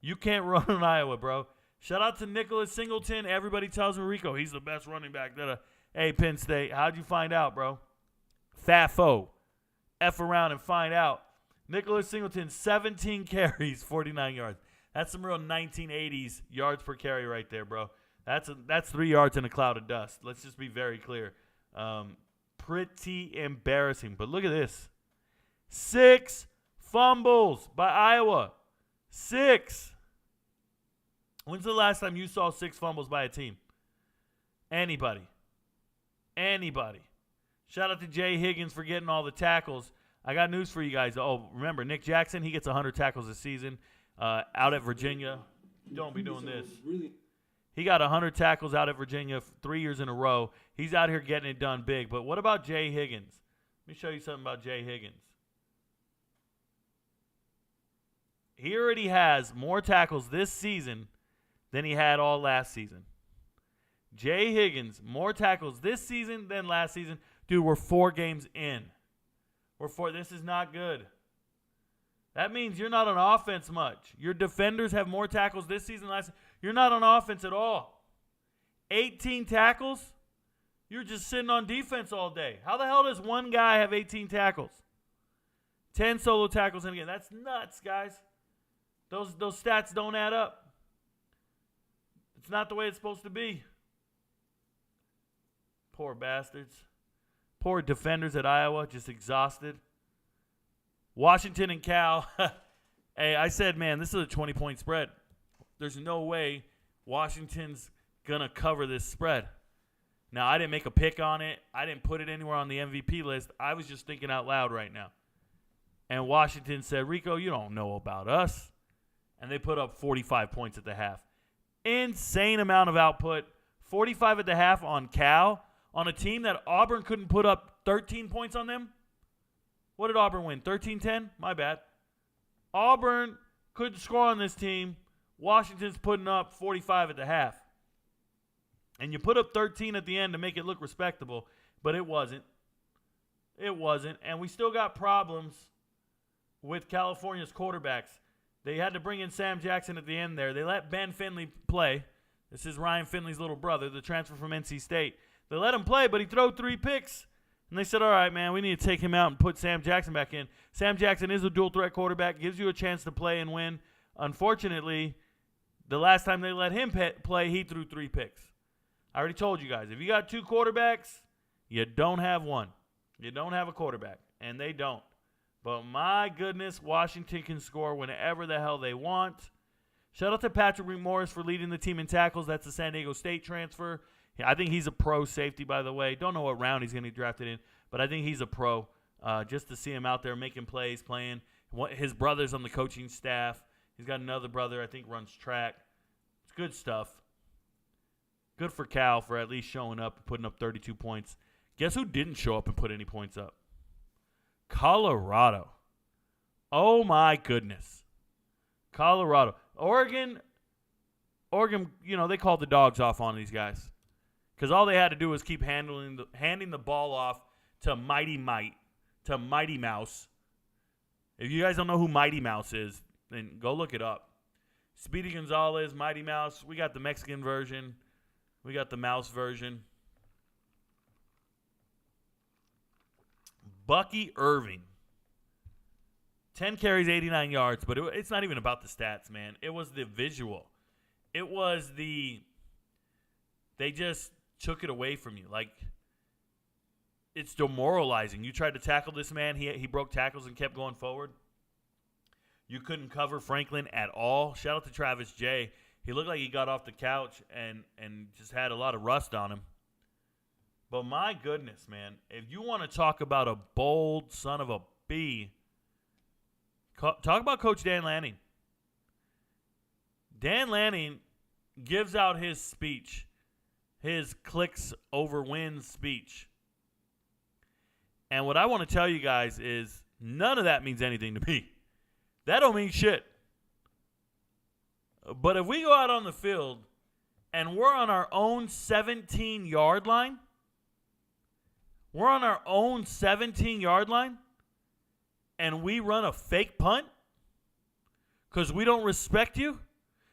you can't run in Iowa, bro. Shout out to Nicholas Singleton. Everybody tells me, Rico, he's the best running back. Hey, Penn State, how'd you find out, bro? Fafo. F around and find out. Nicholas Singleton, 17 carries, 49 yards. That's some real 1980s yards per carry right there, bro. That's 3 yards in a cloud of dust. Let's just be very clear. Pretty embarrassing. But look at this. 6 fumbles by Iowa. 6. When's the last time you saw 6 fumbles by a team? Anybody. Shout out to Jay Higgins for getting all the tackles. I got news for you guys. Oh, remember, Nick Jackson, he gets 100 tackles this season out at Virginia. Don't be doing this. He got 100 tackles out at Virginia 3 years in a row. He's out here getting it done big. But what about Jay Higgins? Let me show you something about Jay Higgins. He already has more tackles this season than he had all last season. Jay Higgins, more tackles this season than last season. Dude, we're 4 games in. This is not good. That means you're not on offense much. Your defenders have more tackles this season than last season. You're not on offense at all. 18 tackles? You're just sitting on defense all day. How the hell does one guy have 18 tackles? 10 solo tackles in a game. That's nuts, guys. Those stats don't add up. It's not the way it's supposed to be. Poor bastards. Poor defenders at Iowa, just exhausted. Washington and Cal. Hey, I said, man, this is a 20-point spread. There's no way Washington's going to cover this spread. Now, I didn't make a pick on it. I didn't put it anywhere on the MVP list. I was just thinking out loud right now. And Washington said, Rico, you don't know about us. And they put up 45 points at the half. Insane amount of output. 45 at the half on Cal. On a team that Auburn couldn't put up 13 points on them? What did Auburn win? 13-10? My bad. Auburn couldn't score on this team. Washington's putting up 45 at the half. And you put up 13 at the end to make it look respectable, but it wasn't. It wasn't. And we still got problems with California's quarterbacks. They had to bring in Sam Jackson at the end there. They let Ben Finley play. This is Ryan Finley's little brother, the transfer from NC State. They let him play, but he threw 3 picks. And they said, all right, man, we need to take him out and put Sam Jackson back in. Sam Jackson is a dual-threat quarterback, gives you a chance to play and win. Unfortunately, the last time they let him play, he threw 3 picks. I already told you guys, if you got 2 quarterbacks, you don't have one. You don't have a quarterback, and they don't. But my goodness, Washington can score whenever the hell they want. Shout out to Patrick McMorris for leading the team in tackles. That's the San Diego State transfer. I think he's a pro safety, by the way. Don't know what round he's going to be drafted in, but I think he's a pro. Just to see him out there making plays, playing. His brother's on the coaching staff. He's got another brother I think runs track. It's good stuff. Good for Cal for at least showing up and putting up 32 points. Guess who didn't show up and put any points up? Colorado. Oh, my goodness. Colorado. Oregon, they called the dogs off on these guys. Because all they had to do was keep handing the ball off to Mighty Mouse. If you guys don't know who Mighty Mouse is, then go look it up. Speedy Gonzalez, Mighty Mouse. We got the Mexican version. We got the mouse version. Bucky Irving. 10 carries, 89 yards, but it's not even about the stats, man. It was the visual. It was they just took it away from you. Like, it's demoralizing. You tried to tackle this man. He broke tackles and kept going forward. You couldn't cover Franklin at all. Shout out to Travis J. He looked like he got off the couch and just had a lot of rust on him. But my goodness, man, if you want to talk about a bold son of a bee, talk about Coach Dan Lanning. Dan Lanning gives out his speech, his clicks over wins speech. And what I want to tell you guys is none of that means anything to me. That don't mean shit. But if we go out on the field and we're on our own 17-yard line, and we run a fake punt because we don't respect you,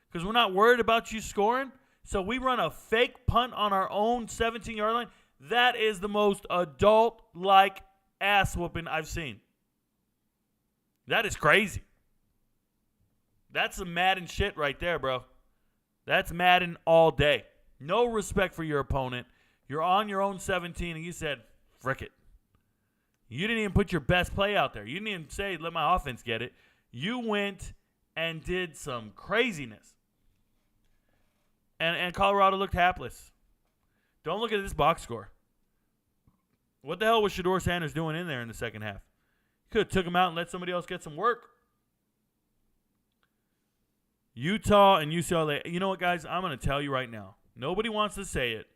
because we're not worried about you scoring, so we run a fake punt on our own 17-yard line, that is the most adult-like ass whooping I've seen. That is crazy. That's some Madden shit right there, bro. That's Madden all day. No respect for your opponent. You're on your own 17, and you said, frick it. You didn't even put your best play out there. You didn't even say, let my offense get it. You went and did some craziness. And Colorado looked hapless. Don't look at this box score. What the hell was Shedeur Sanders doing in there in the second half? Could have took him out and let somebody else get some work. Utah and UCLA. You know what, guys? I'm going to tell you right now. Nobody wants to say it,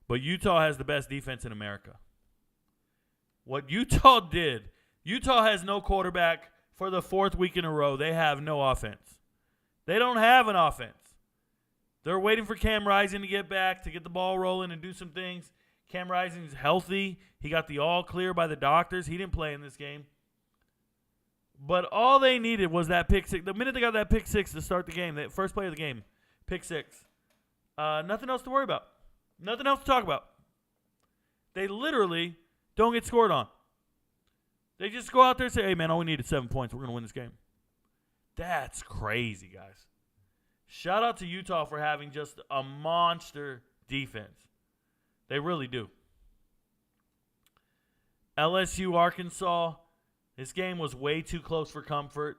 but Utah has the best defense in America. What Utah did, Utah has no quarterback for the fourth week in a row. They have no offense. They don't have an offense. They're waiting for Cam Rising to get back, to get the ball rolling and do some things. Cam Rising's healthy. He got the all clear by the doctors. He didn't play in this game. But all they needed was that pick six. The minute they got that pick six to start the game, the first play of the game, pick six, nothing else to worry about. Nothing else to talk about. They literally don't get scored on. They just go out there and say, hey, man, all we need is 7 points. We're going to win this game. That's crazy, guys. Shout out to Utah for having just a monster defense. They really do. LSU, Arkansas. This game was way too close for comfort.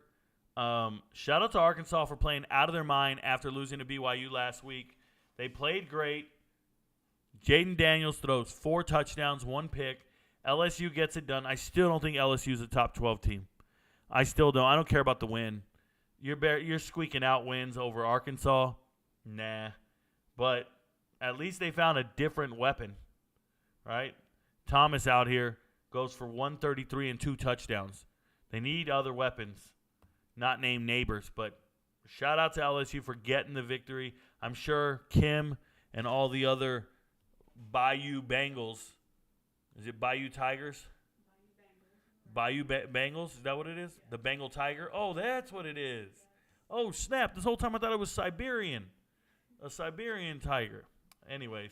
Shout out to Arkansas for playing out of their mind after losing to BYU last week. They played great. Jaden Daniels throws 4 touchdowns, 1 pick. LSU gets it done. I still don't think LSU is a top 12 team. I still don't. I don't care about the win. You're squeaking out wins over Arkansas. Nah. But at least they found a different weapon, right? Thomas out here goes for 133 and 2 touchdowns. They need other weapons, not named neighbors. But shout out to LSU for getting the victory. I'm sure Kim and all the other Bayou Bengals, is it Bayou Tigers? Bayou Bengals, is that what it is? The Bengal Tiger? Oh, that's what it is. Oh, snap. This whole time I thought it was Siberian. A Siberian tiger. Anyways,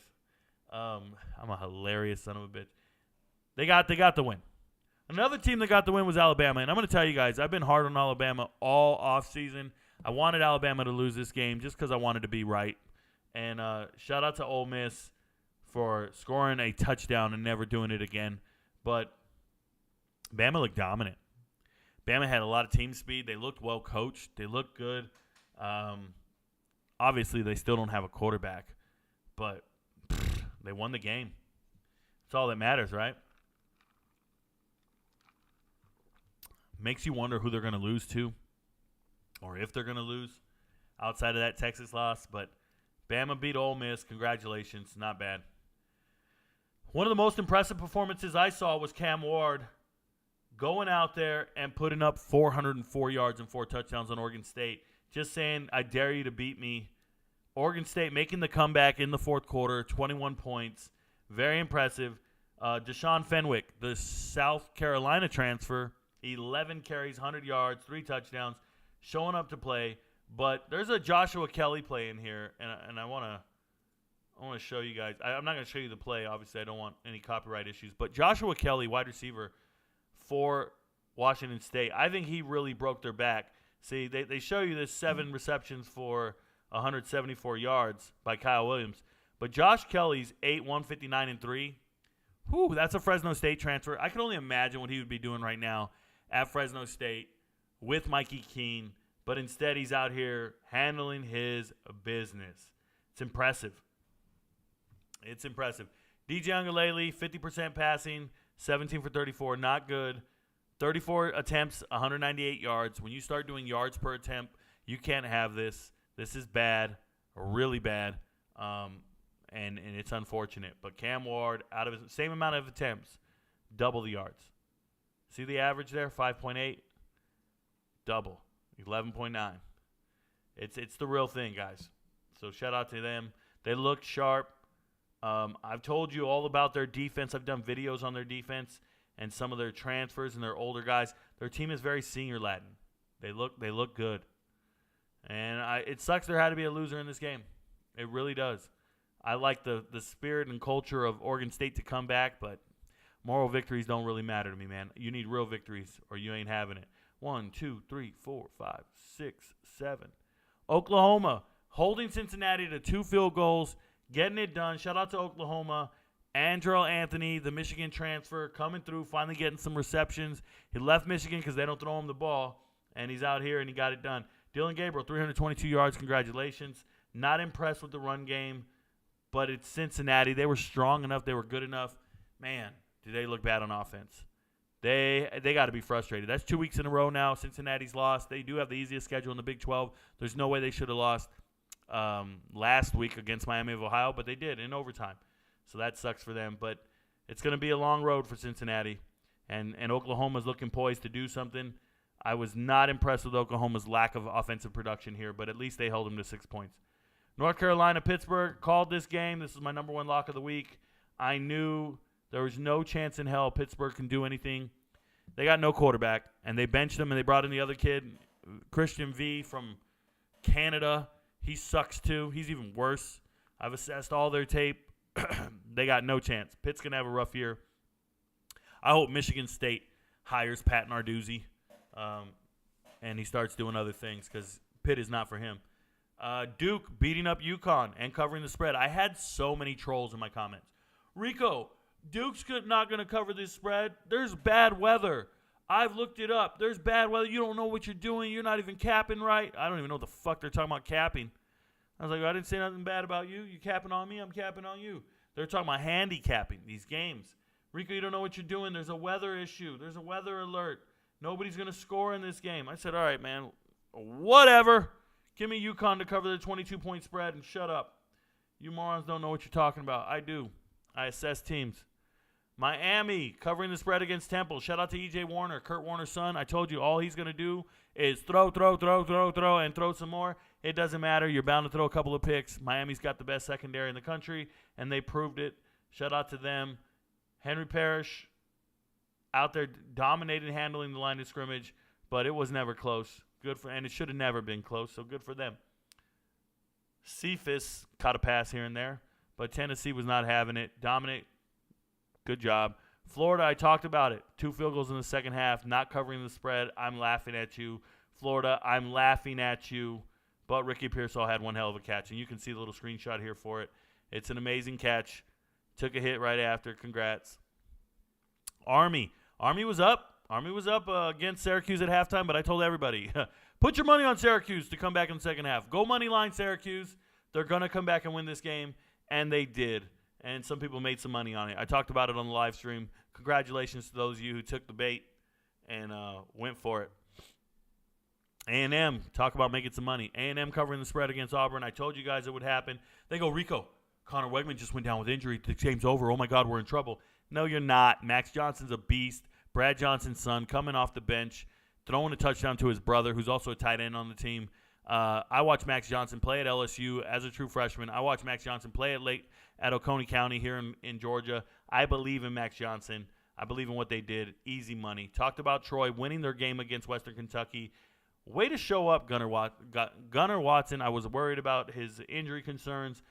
I'm a hilarious son of a bitch. They got the win. Another team that got the win was Alabama. And I'm going to tell you guys, I've been hard on Alabama all offseason. I wanted Alabama to lose this game just because I wanted to be right. And shout out to Ole Miss for scoring a touchdown and never doing it again. But Bama looked dominant. Bama had a lot of team speed. They looked well coached. They looked good. Obviously, they still don't have a quarterback. But they won the game. That's all that matters, right? Makes you wonder who they're going to lose to or if they're going to lose outside of that Texas loss. But Bama beat Ole Miss. Congratulations. Not bad. One of the most impressive performances I saw was Cam Ward going out there and putting up 404 yards and 4 touchdowns on Oregon State. Just saying, I dare you to beat me. Oregon State making the comeback in the fourth quarter, 21 points. Very impressive. Deshaun Fenwick, the South Carolina transfer, 11 carries, 100 yards, 3 touchdowns, showing up to play. But there's a Joshua Kelly play in here, and I want to show you guys. I'm not going to show you the play. Obviously, I don't want any copyright issues. But Joshua Kelly, wide receiver for Washington State, I think he really broke their back. See, they show you this 7 receptions for 174 yards by Kyle Williams. But Josh Kelly's 8, 159, and 3. Whew, that's a Fresno State transfer. I can only imagine what he would be doing right now at Fresno State with Mikey Keene. But instead, he's out here handling his business. It's impressive. It's impressive. DJ Uiagalelei, 50% passing, 17 for 34. Not good. 34 attempts, 198 yards. When you start doing yards per attempt, you can't have this. This is bad, really bad, and it's unfortunate. But Cam Ward, out of his same amount of attempts, double the yards. See the average there, 5.8? Double, 11.9. It's the real thing, guys. So shout out to them. They looked sharp. I've told you all about their defense. I've done videos on their defense and some of their transfers and their older guys. Their team is very senior Latin. They look good. And it sucks there had to be a loser in this game. It really does. I like the spirit and culture of Oregon State to come back, but moral victories don't really matter to me, man. You need real victories or you ain't having it. 1, 2, 3, 4, 5, 6, 7. Oklahoma holding Cincinnati to 2 field goals, getting it done. Shout out to Oklahoma. Andrel Anthony, the Michigan transfer, coming through, finally getting some receptions. He left Michigan because they don't throw him the ball, and he's out here and he got it done. Dylan Gabriel, 322 yards. Congratulations. Not impressed with the run game, but it's Cincinnati. They were strong enough. They were good enough. Man, do they look bad on offense. They got to be frustrated. That's 2 weeks in a row now. Cincinnati's lost. They do have the easiest schedule in the Big 12. There's no way they should have lost last week against Miami of Ohio, but they did in overtime. So that sucks for them. But it's going to be a long road for Cincinnati, and Oklahoma's looking poised to do something. I was not impressed with Oklahoma's lack of offensive production here, but at least they held them to 6 points. North Carolina, Pittsburgh called this game. This is my number 1 lock of the week. I knew there was no chance in hell Pittsburgh can do anything. They got no quarterback, and they benched him, and they brought in the other kid, Christian V from Canada. He sucks too. He's even worse. I've assessed all their tape. They got no chance. Pitt's going to have a rough year. I hope Michigan State hires Pat Narduzzi. And he starts doing other things because Pitt is not for him. Duke beating up UConn and covering the spread. I had so many trolls in my comments. Rico, Duke's not going to cover this spread. There's bad weather. I've looked it up. There's bad weather. You don't know what you're doing. You're not even capping right. I don't even know what the fuck they're talking about capping. I was like, I didn't say nothing bad about you. You capping on me, I'm capping on you. They're talking about handicapping these games. Rico, you don't know what you're doing. There's a weather issue. There's a weather alert. Nobody's going to score in this game. I said, all right, man, whatever. Give me UConn to cover the 22-point spread and shut up. You morons don't know what you're talking about. I do. I assess teams. Miami covering the spread against Temple. Shout out to E.J. Warner, Kurt Warner's son. I told you all he's going to do is throw, and throw some more. It doesn't matter. You're bound to throw a couple of picks. Miami's got the best secondary in the country, and they proved it. Shout out to them. Henry Parrish out there dominating, handling the line of scrimmage, but it was never close. And it should have never been close, so good for them. Cephas caught a pass here and there, but Tennessee was not having it. Dominate, good job. Florida, I talked about it. 2 field goals in the second half, not covering the spread. I'm laughing at you. Florida, I'm laughing at you. But Ricky Pearsall had one hell of a catch, and you can see the little screenshot here for it. It's an amazing catch. Took a hit right after. Congrats. Army was up. Army was up against Syracuse at halftime, but I told everybody, put your money on Syracuse to come back in the second half. Go money line Syracuse. They're going to come back and win this game, and they did. And some people made some money on it. I talked about it on the live stream. Congratulations to those of you who took the bait and went for it. A&M, talk about making some money. A&M covering the spread against Auburn. I told you guys it would happen. They go, Rico, Connor Wegman just went down with injury. The game's over. Oh, my God, we're in trouble. No, you're not. Max Johnson's a beast. Brad Johnson's son coming off the bench, throwing a touchdown to his brother, who's also a tight end on the team. I watched Max Johnson play at LSU as a true freshman. I watched Max Johnson play at Oconee County here in Georgia. I believe in Max Johnson. I believe in what they did. Easy money. Talked about Troy winning their game against Western Kentucky. Way to show up, Gunnar Watson. I was worried about his injury concerns.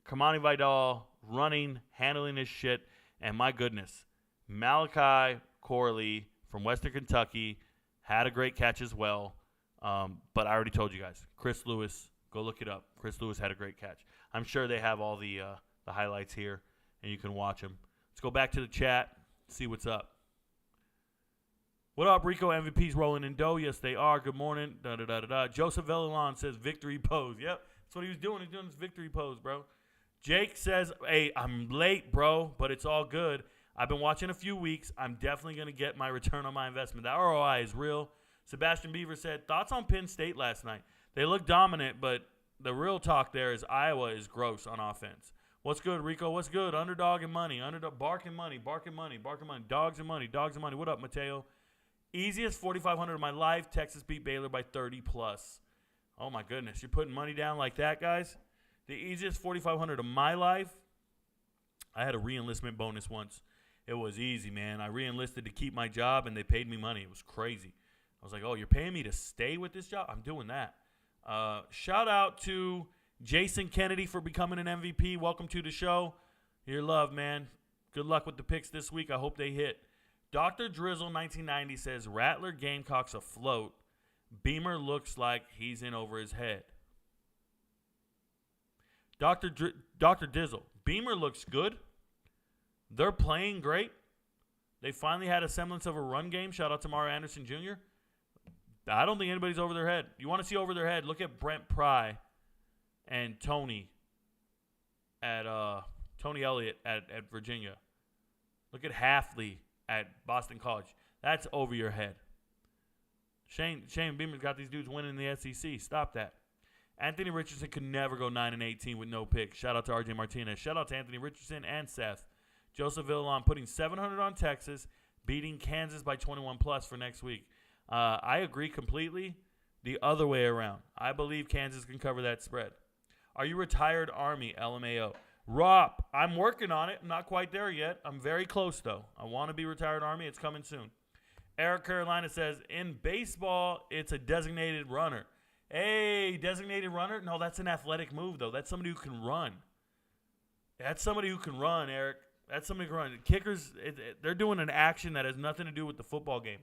Kamani Vidal running, handling his shit. And my goodness, Malachi Corley from Western Kentucky had a great catch as well. But I already told you guys, Chris Lewis, go look it up. Chris Lewis had a great catch. I'm sure they have all the highlights here, and you can watch them. Let's go back to the chat, see what's up. What up, Rico? MVP's rolling in dough. Yes, they are. Good morning. Joseph Velilon says victory pose. Yep, that's what he was doing. He's doing his victory pose, bro. Jake says, hey, I'm late, bro, but it's all good. I've been watching a few weeks. I'm definitely going to get my return on my investment. The ROI is real. Sebastian Beaver said, thoughts on Penn State last night? They look dominant, but the real talk there is Iowa is gross on offense. What's good, Rico? What's good? Underdog and money. Underdog, barking money, barking money, barking money. Dogs and money, dogs and money. What up, Mateo? Easiest 4,500 of my life. Texas beat Baylor by 30 plus. Oh, my goodness. You're putting money down like that, guys? The easiest 4,500 of my life. I had a re-enlistment bonus once. It was easy, man. I re-enlisted to keep my job, and they paid me money. It was crazy. I was like, oh, you're paying me to stay with this job? I'm doing that. Shout out to Jason Kennedy for becoming an MVP. Welcome to the show. Your love, man. Good luck with the picks this week. I hope they hit. Dr. Drizzle 1990 says, Rattler Gamecocks afloat. Beamer looks like he's in over his head. Dr. Dizzle, Beamer looks good. They're playing great. They finally had a semblance of a run game. Shout out to Mario Anderson Jr. I don't think anybody's over their head. You want to see over their head? Look at Brent Pry and Tony Elliott at Virginia. Look at Halfley at Boston College. That's over your head. Shane Beamer's got these dudes winning the SEC. Stop that. Anthony Richardson could never go 9-18 with no picks. Shout out to RJ Martinez. Shout out to Anthony Richardson and Seth. Joseph Villalon putting 700 on Texas, beating Kansas by 21 plus for next week. I agree completely. The other way around. I believe Kansas can cover that spread. Are you retired Army? LMAO. Rob, I'm working on it. I'm not quite there yet. I'm very close, though. I want to be retired Army. It's coming soon. Eric Carolina says, in baseball, it's a designated runner. Hey, designated runner? No, that's an athletic move, though. That's somebody who can run. That's somebody who can run, Eric. That's somebody who can run. Kickers, they're doing an action that has nothing to do with the football game.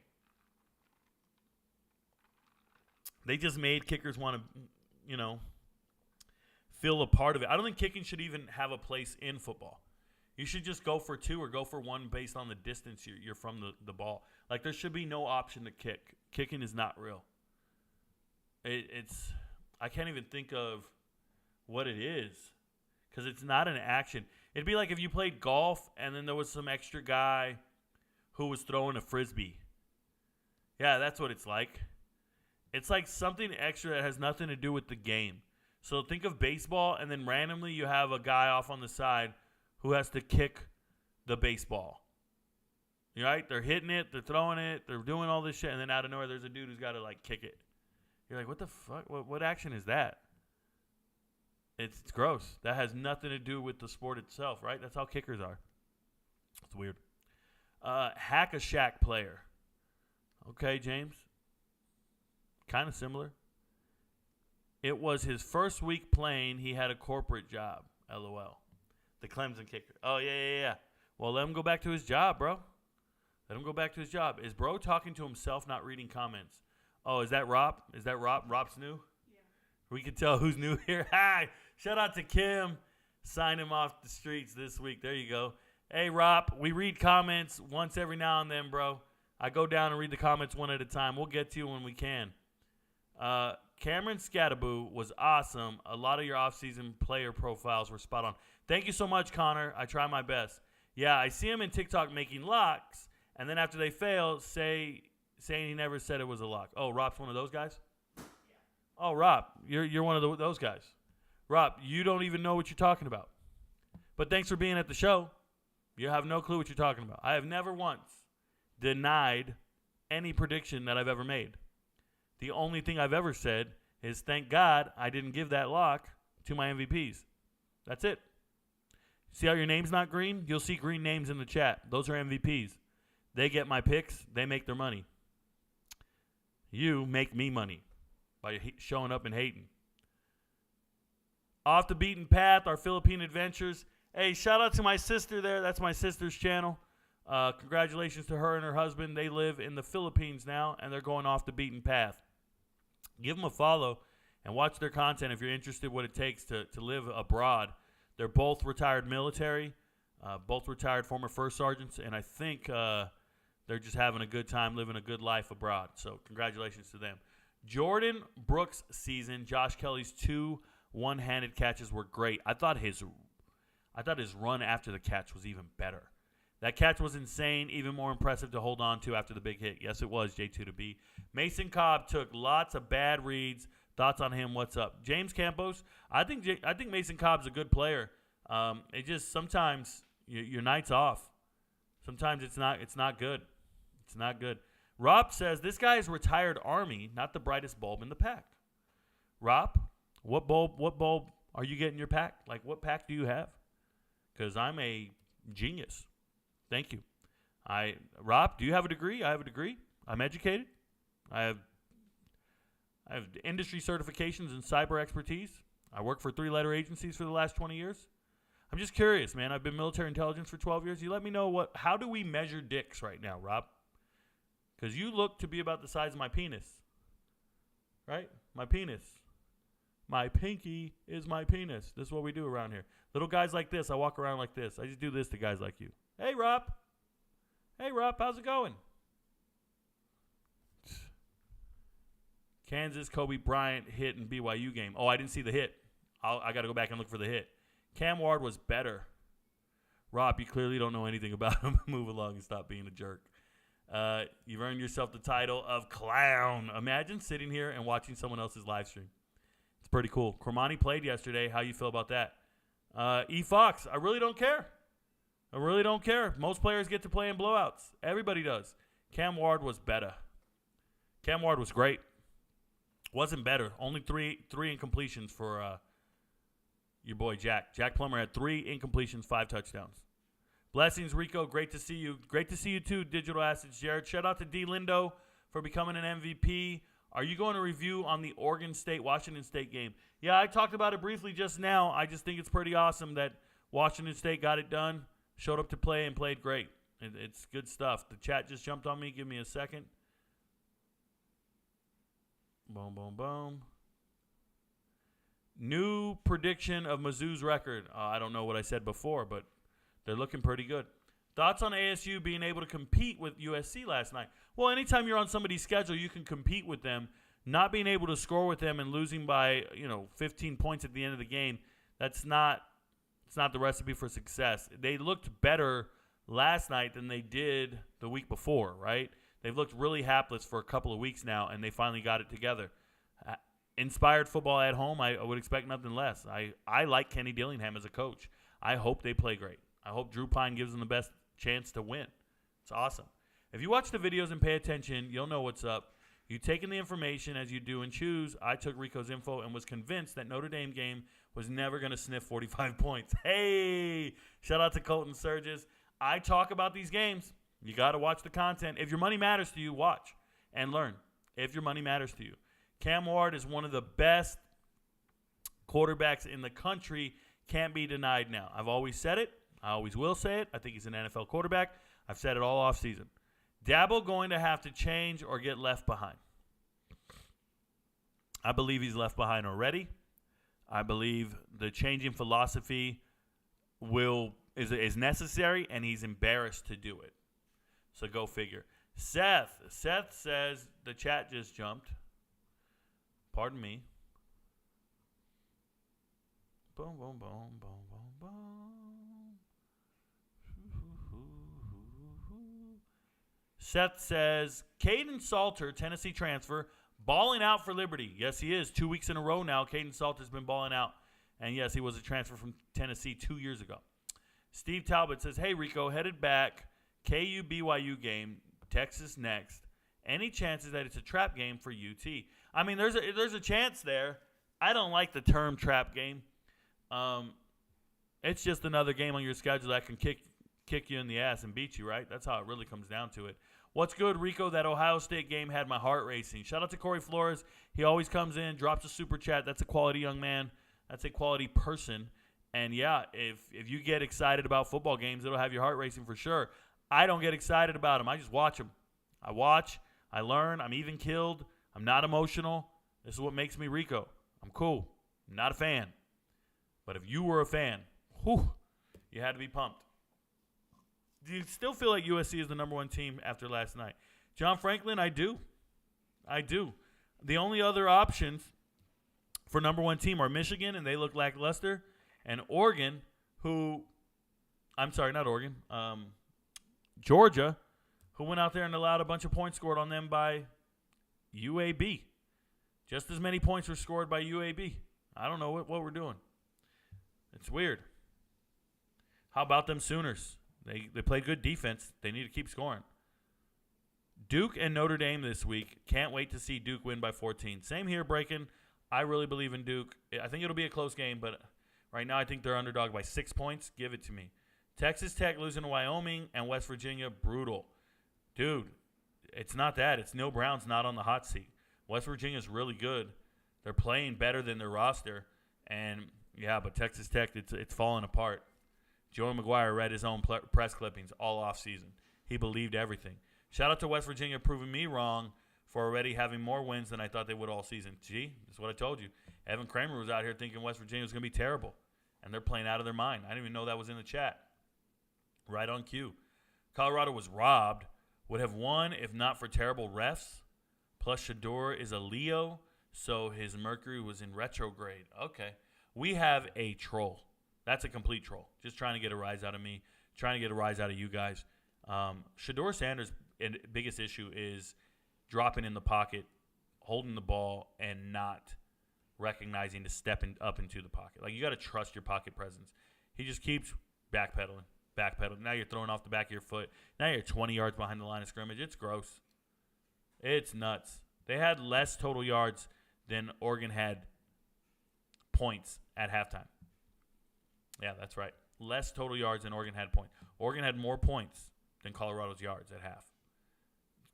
They just made kickers want to, feel a part of it. I don't think kicking should even have a place in football. You should just go for two or go for one based on the distance you're from the ball. Like, there should be no option to kick. Kicking is not real. I can't even think of what it is because it's not an action. It'd be like if you played golf and then there was some extra guy who was throwing a frisbee. Yeah, that's what it's like. It's like something extra that has nothing to do with the game. So think of baseball, and then randomly you have a guy off on the side who has to kick the baseball. Right? They're hitting it, they're throwing it, they're doing all this shit, and then out of nowhere there's a dude who's got to, kick it. You're like, what the fuck? What action is that? It's gross. That has nothing to do with the sport itself, right? That's how kickers are. It's weird. Hack a Shack player. Okay, James. Kind of similar. It was his first week playing. He had a corporate job. LOL. The Clemson kicker. Oh, yeah. Well, let him go back to his job, bro. Let him go back to his job. Is bro talking to himself, not reading comments? Oh, is that Rob? Is that Rob? Rob's new? Yeah. We can tell who's new here. Hi. Shout out to Kim. Sign him off the streets this week. There you go. Hey, Rob, we read comments once every now and then, bro. I go down and read the comments one at a time. We'll get to you when we can. Cameron Scattaboo was awesome. A lot of your offseason player profiles were spot on. Thank you so much, Connor. I try my best. Yeah, I see him in TikTok making locks, and then after they fail, saying he never said it was a lock. Oh, Rob's one of those guys? Oh, Rob, you're one of those guys. Rob, you don't even know what you're talking about. But thanks for being at the show. You have no clue what you're talking about. I have never once denied any prediction that I've ever made. The only thing I've ever said is thank God I didn't give that lock to my MVPs. That's it. See how your name's not green? You'll see green names in the chat. Those are MVPs. They get my picks. They make their money. You make me money by showing up and hating. Off the Beaten Path, our Philippine adventures. Hey, shout out to my sister there. That's my sister's channel. Congratulations to her and her husband. They live in the Philippines now, and they're going off the beaten path. Give them a follow and watch their content if you're interested in what it takes to live abroad. They're both retired military, both retired former first sergeants, and I think they're just having a good time living a good life abroad. So congratulations to them. Jordan Brooks' season, Josh Kelly's 2 one-handed catches were great. I thought his run after the catch was even better. That catch was insane, even more impressive to hold on to after the big hit. Yes, it was, J2 to B. Mason Cobb took lots of bad reads. Thoughts on him? What's up? James Campos, I think Mason Cobb's a good player. It just sometimes your night's off. Sometimes it's not good. It's not good. Rob says, this guy is retired Army, not the brightest bulb in the pack. Rob, what bulb are you getting your pack? Like, what pack do you have? Because I'm a genius. Thank you. Rob, do you have a degree? I have a degree. I'm educated. I have industry certifications in cyber expertise. I work for 3-letter agencies for the last 20 years. I'm just curious, man. I've been military intelligence for 12 years. You let me know how do we measure dicks right now, Rob? Because you look to be about the size of my penis. Right? My penis. My pinky is my penis. This is what we do around here. Little guys like this, I walk around like this. I just do this to guys like you. Hey, Rob. Hey, Rob, how's it going? Kansas, Kobe Bryant hit in BYU game. Oh, I didn't see the hit. I got to go back and look for the hit. Cam Ward was better. Rob, you clearly don't know anything about him. Move along and stop being a jerk. You've earned yourself the title of clown. Imagine sitting here and watching someone else's live stream. It's pretty cool. Cormani played yesterday. How you feel about that? E. Fox, I really don't care. I really don't care. Most players get to play in blowouts. Everybody does. Cam Ward was better. Cam Ward was great. Wasn't better. Only three incompletions for your boy Jack. Jack Plummer had 3 incompletions, 5 touchdowns. Blessings, Rico. Great to see you. Great to see you too, Digital Assets, Jared. Shout out to D. Lindo for becoming an MVP. Are you going to review on the Oregon State-Washington State game? Yeah, I talked about it briefly just now. I just think it's pretty awesome that Washington State got it done, showed up to play, and played great. It's good stuff. The chat just jumped on me. Give me a second. Boom, boom, boom. New prediction of Mizzou's record. I don't know what I said before, but they're looking pretty good. Thoughts on ASU being able to compete with USC last night? Well, anytime you're on somebody's schedule, you can compete with them. Not being able to score with them and losing by 15 points at the end of the game, it's not the recipe for success. They looked better last night than they did the week before, right? They've looked really hapless for a couple of weeks now, and they finally got it together. Inspired football at home, I would expect nothing less. I like Kenny Dillingham as a coach. I hope they play great. I hope Drew Pine gives them the best chance to win. It's awesome. If you watch the videos and pay attention, you'll know what's up. You take in the information as you do and choose. I took Rico's info and was convinced that Notre Dame game was never going to sniff 45 points. Hey, shout out to Colton Surges. I talk about these games. You got to watch the content. If your money matters to you, watch and learn. If your money matters to you. Cam Ward is one of the best quarterbacks in the country. Can't be denied now. I've always said it. I always will say it. I think he's an NFL quarterback. I've said it all offseason. Dabo going to have to change or get left behind? I believe he's left behind already. I believe the changing philosophy is necessary, and he's embarrassed to do it. So go figure. Seth says the chat just jumped. Pardon me. Boom, boom, boom, boom, boom, boom. Seth says, Caden Salter, Tennessee transfer, Balling out for Liberty. Yes, he is. 2 weeks in a row now. Caden Salt has been balling out. And, yes, he was a transfer from Tennessee 2 years ago. Steve Talbot says, hey, Rico, headed back. KU-BYU game. Texas next. Any chances that it's a trap game for UT? I mean, there's a chance there. I don't like the term trap game. It's just another game on your schedule that can kick you in the ass and beat you, right? That's how it really comes down to it. What's good, Rico? That Ohio State game had my heart racing. Shout out to Corey Flores. He always comes in, drops a super chat. That's a quality young man. That's a quality person. And, yeah, if you get excited about football games, it'll have your heart racing for sure. I don't get excited about them. I just watch them. I watch. I learn. I'm even killed. I'm not emotional. This is what makes me Rico. I'm cool. I'm not a fan. But if you were a fan, you had to be pumped. Do you still feel like USC is the number one team after last night? John Franklin, I do. The only other options for number one team are Michigan, and they look lackluster, and Oregon, Georgia, who went out there and allowed a bunch of points scored on them by UAB. Just as many points were scored by UAB. I don't know what we're doing. It's weird. How about them Sooners? They play good defense. They need to keep scoring. Duke and Notre Dame this week. Can't wait to see Duke win by 14. Same here, Breakin'. I really believe in Duke. I think it'll be a close game, but right now I think they're underdog by 6 points. Give it to me. Texas Tech losing to Wyoming and West Virginia, brutal. Dude, it's not that. It's Neil Brown's not on the hot seat. West Virginia's really good. They're playing better than their roster. And, yeah, but Texas Tech, it's falling apart. Joey McGuire read his own press clippings all offseason. He believed everything. Shout out to West Virginia proving me wrong for already having more wins than I thought they would all season. Gee, that's what I told you. Evan Kramer was out here thinking West Virginia was going to be terrible, and they're playing out of their mind. I didn't even know that was in the chat. Right on cue. Colorado was robbed. Would have won if not for terrible refs. Plus, Shador is a Leo, so his Mercury was in retrograde. Okay. We have a troll. That's a complete troll. Just trying to get a rise out of me, trying to get a rise out of you guys. Shador Sanders' biggest issue is dropping in the pocket, holding the ball, and not recognizing to step up into the pocket. Like, you got to trust your pocket presence. He just keeps backpedaling. Now you're throwing off the back of your foot. Now you're 20 yards behind the line of scrimmage. It's gross. It's nuts. They had less total yards than Oregon had points at halftime. Yeah, that's right. Less total yards than Oregon had points. Oregon had more points than Colorado's yards at half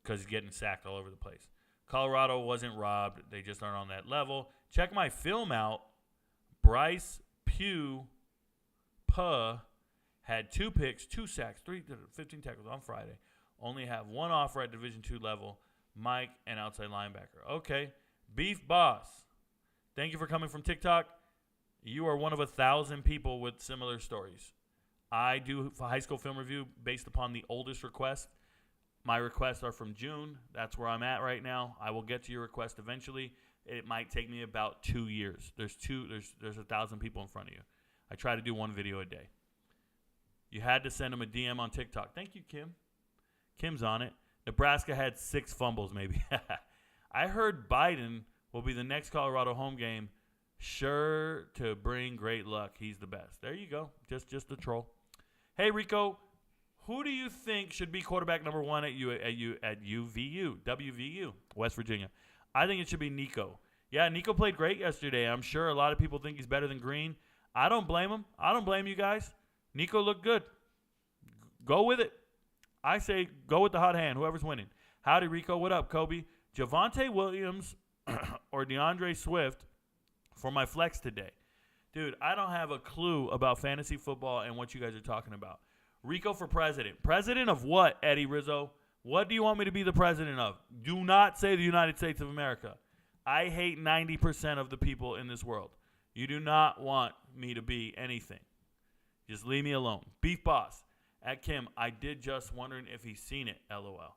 because he's getting sacked all over the place. Colorado wasn't robbed. They just aren't on that level. Check my film out. Bryce Pugh had 2 picks, 2 sacks, 15 tackles on Friday. Only have 1 offer at Division II level. Mike and outside linebacker. Okay. Beef Boss. Thank you for coming from TikTok. You are one of 1,000 people with similar stories. I do a high school film review based upon the oldest request. My requests are from June. That's where I'm at right now. I will get to your request eventually. It might take me about 2 years. There's 1,000 people in front of you. I try to do 1 video a day. You had to send him a DM on TikTok. Thank you, Kim. Kim's on it. Nebraska had 6 fumbles, maybe. I heard Biden will be the next Colorado home game. Sure to bring great luck. He's the best. There you go. Just a troll. Hey, Rico, who do you think should be quarterback number 1 at WVU, West Virginia? I think it should be Nico. Yeah, Nico played great yesterday. I'm sure a lot of people think he's better than Green. I don't blame him. I don't blame you guys. Nico looked good. Go with it. I say go with the hot hand, whoever's winning. Howdy, Rico. What up, Kobe? Javonte Williams or DeAndre Swift for my flex today. Dude, I don't have a clue about fantasy football and what you guys are talking about. Rico for president. President of what, Eddie Rizzo? What do you want me to be the president of? Do not say the United States of America. I hate 90% of the people in this world. You do not want me to be anything. Just leave me alone. Beef Boss. At Kim, I did just wondering if he's seen it, LOL.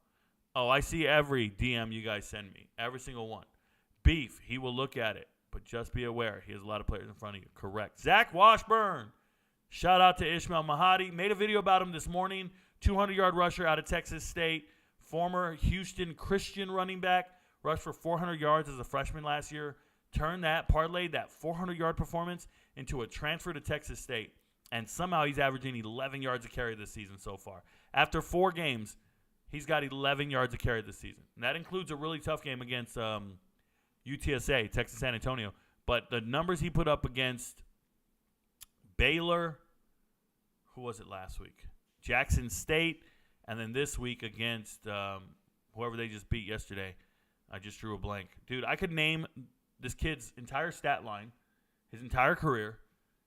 Oh, I see every DM you guys send me. Every single one. Beef, he will look at it. But just be aware, he has a lot of players in front of you. Correct. Zach Washburn. Shout out to Ishmael Mahadi. Made a video about him this morning. 200-yard rusher out of Texas State. Former Houston Christian running back. rushed for 400 yards as a freshman last year. Parlayed that 400-yard performance into a transfer to Texas State. And somehow he's averaging 11 yards a carry this season so far. After 4 games, he's got 11 yards a carry this season. And that includes a really tough game against UTSA, Texas San Antonio. But the numbers he put up against Baylor, who was it last week? Jackson State, and then this week against whoever they just beat yesterday. I just drew a blank. Dude, I could name this kid's entire stat line, his entire career,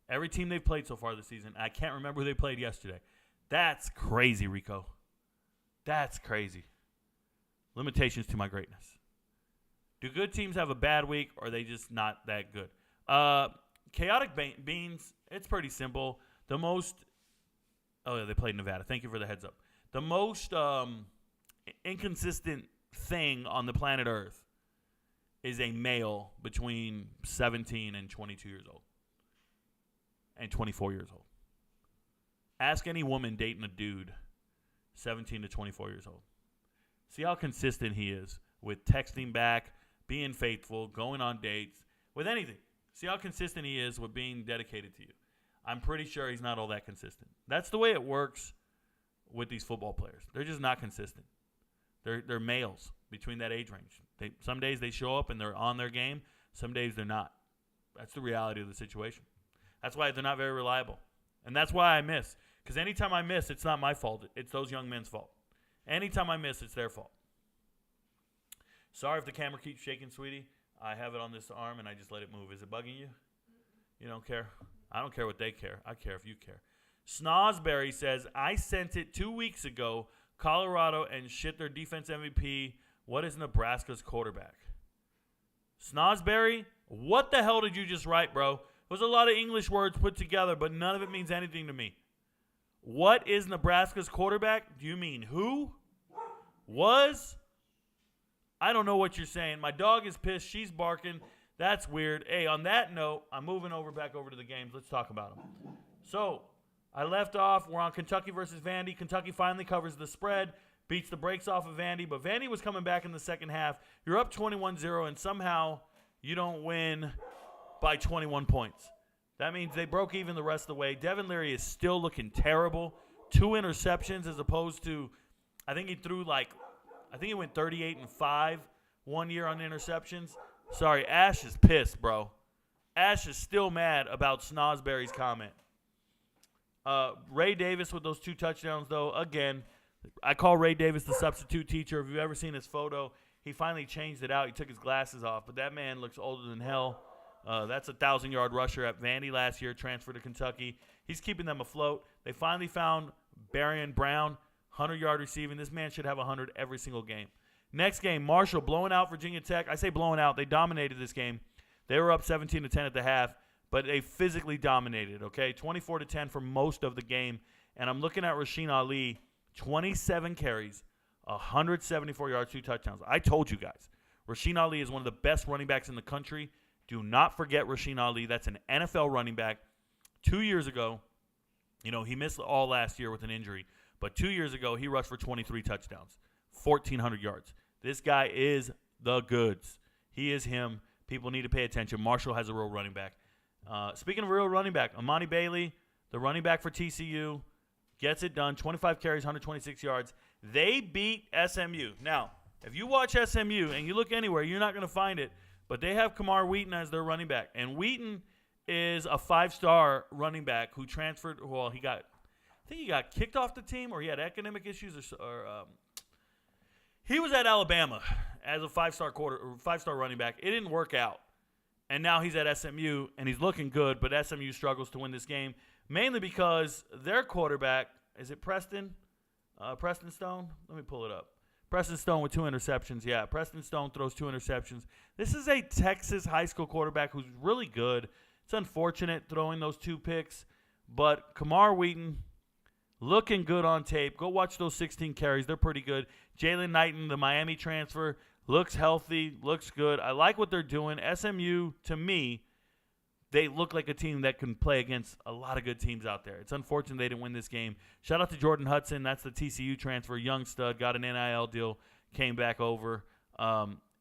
every team they've played so far this season. I can't remember who they played yesterday. That's crazy, Rico. That's crazy. Limitations to my greatness. Do good teams have a bad week, or are they just not that good? Chaotic Beans, it's pretty simple. The most – oh, yeah, they played Nevada. Thank you for the heads up. The most inconsistent thing on the planet Earth is a male between 17 and 22 years old and 24 years old. Ask any woman dating a dude 17 to 24 years old. See how consistent he is with texting back, being faithful, going on dates, with anything. See how consistent he is with being dedicated to you. I'm pretty sure he's not all that consistent. That's the way it works with these football players. They're just not consistent. They're males between that age range. Some days they show up and they're on their game. Some days they're not. That's the reality of the situation. That's why they're not very reliable. And that's why I miss. Because anytime I miss, it's not my fault. It's those young men's fault. Anytime I miss, it's their fault. Sorry if the camera keeps shaking, sweetie. I have it on this arm and I just let it move. Is it bugging you? You don't care? I don't care what they care. I care if you care. Snosberry says, I sent it 2 weeks ago. Colorado and shit their defense MVP. What is Nebraska's quarterback? Snosberry, what the hell did you just write, bro? There's a lot of English words put together, but none of it means anything to me. What is Nebraska's quarterback? Do you mean who? Was? I don't know what you're saying. My dog is pissed. She's barking. That's weird. Hey, on that note, I'm moving back over to the games. Let's talk about them. So, I left off. We're on Kentucky versus Vandy. Kentucky finally covers the spread, beats the brakes off of Vandy, but Vandy was coming back in the second half. You're up 21-0, and somehow you don't win by 21 points. That means they broke even the rest of the way. Devin Leary is still looking terrible. 2 interceptions as opposed to, I think he went 38-5 1 year on interceptions. Sorry, Ash is pissed, bro. Ash is still mad about Snosberry's comment. Ray Davis with those 2 touchdowns, though. Again, I call Ray Davis the substitute teacher. If you've ever seen his photo, he finally changed it out. He took his glasses off, but that man looks older than hell. That's a 1,000-yard rusher at Vandy last year, transferred to Kentucky. He's keeping them afloat. They finally found Barian Brown, 100-yard receiving. This man should have 100 every single game. Next game, Marshall blowing out Virginia Tech. I say blowing out. They dominated this game. They were up 17-10 at the half, but they physically dominated, okay? 24-10 for most of the game. And I'm looking at Rasheen Ali, 27 carries, 174 yards, 2 touchdowns. I told you guys, Rasheen Ali is one of the best running backs in the country. Do not forget Rasheen Ali. That's an NFL running back. 2 years ago, he missed all last year with an injury. But 2 years ago, he rushed for 23 touchdowns, 1,400 yards. This guy is the goods. He is him. People need to pay attention. Marshall has a real running back. Speaking of real running back, Amani Bailey, the running back for TCU, gets it done. 25 carries, 126 yards. They beat SMU. Now, if you watch SMU and you look anywhere, you're not going to find it. But they have Kamar Wheaton as their running back. And Wheaton is a 5-star running back who transferred. Well, I think he got kicked off the team, or he had academic issues, he was at Alabama as a 5-star running back. It didn't work out. And now he's at SMU, and he's looking good, but SMU struggles to win this game, mainly because their quarterback, is it Preston? Preston Stone? Let me pull it up. Preston Stone with 2 interceptions. Yeah, Preston Stone throws 2 interceptions. This is a Texas high school quarterback who's really good. It's unfortunate throwing those 2 picks, but Kamar Wheaton looking good on tape. Go watch those 16 carries. They're pretty good. Jalen Knighton, the Miami transfer, looks healthy, looks good. I like what they're doing. SMU, to me, they look like a team that can play against a lot of good teams out there. It's unfortunate they didn't win this game. Shout out to Jordan Hudson. That's the TCU transfer. Young stud. Got an NIL deal. Came back over.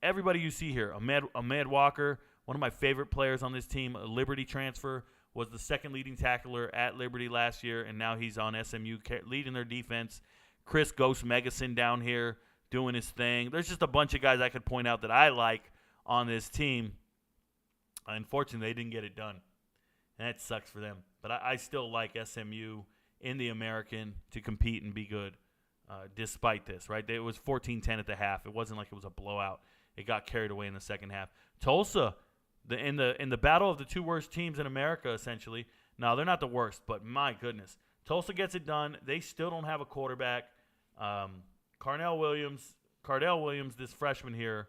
everybody you see here, Ahmed Walker, one of my favorite players on this team, a Liberty transfer, was the second leading tackler at Liberty last year, and now he's on SMU leading their defense. Chris Ghost Megason down here doing his thing. There's just a bunch of guys I could point out that I like on this team. Unfortunately, they didn't get it done, and that sucks for them. But I still like SMU in the American to compete and be good despite this, right? It was 14-10 at the half. It wasn't like it was a blowout. It got carried away in the second half. Tulsa, in the battle of the two worst teams in America, essentially. No, they're not the worst, but my goodness. Tulsa gets it done. They still don't have a quarterback. Cardell Williams, this freshman here,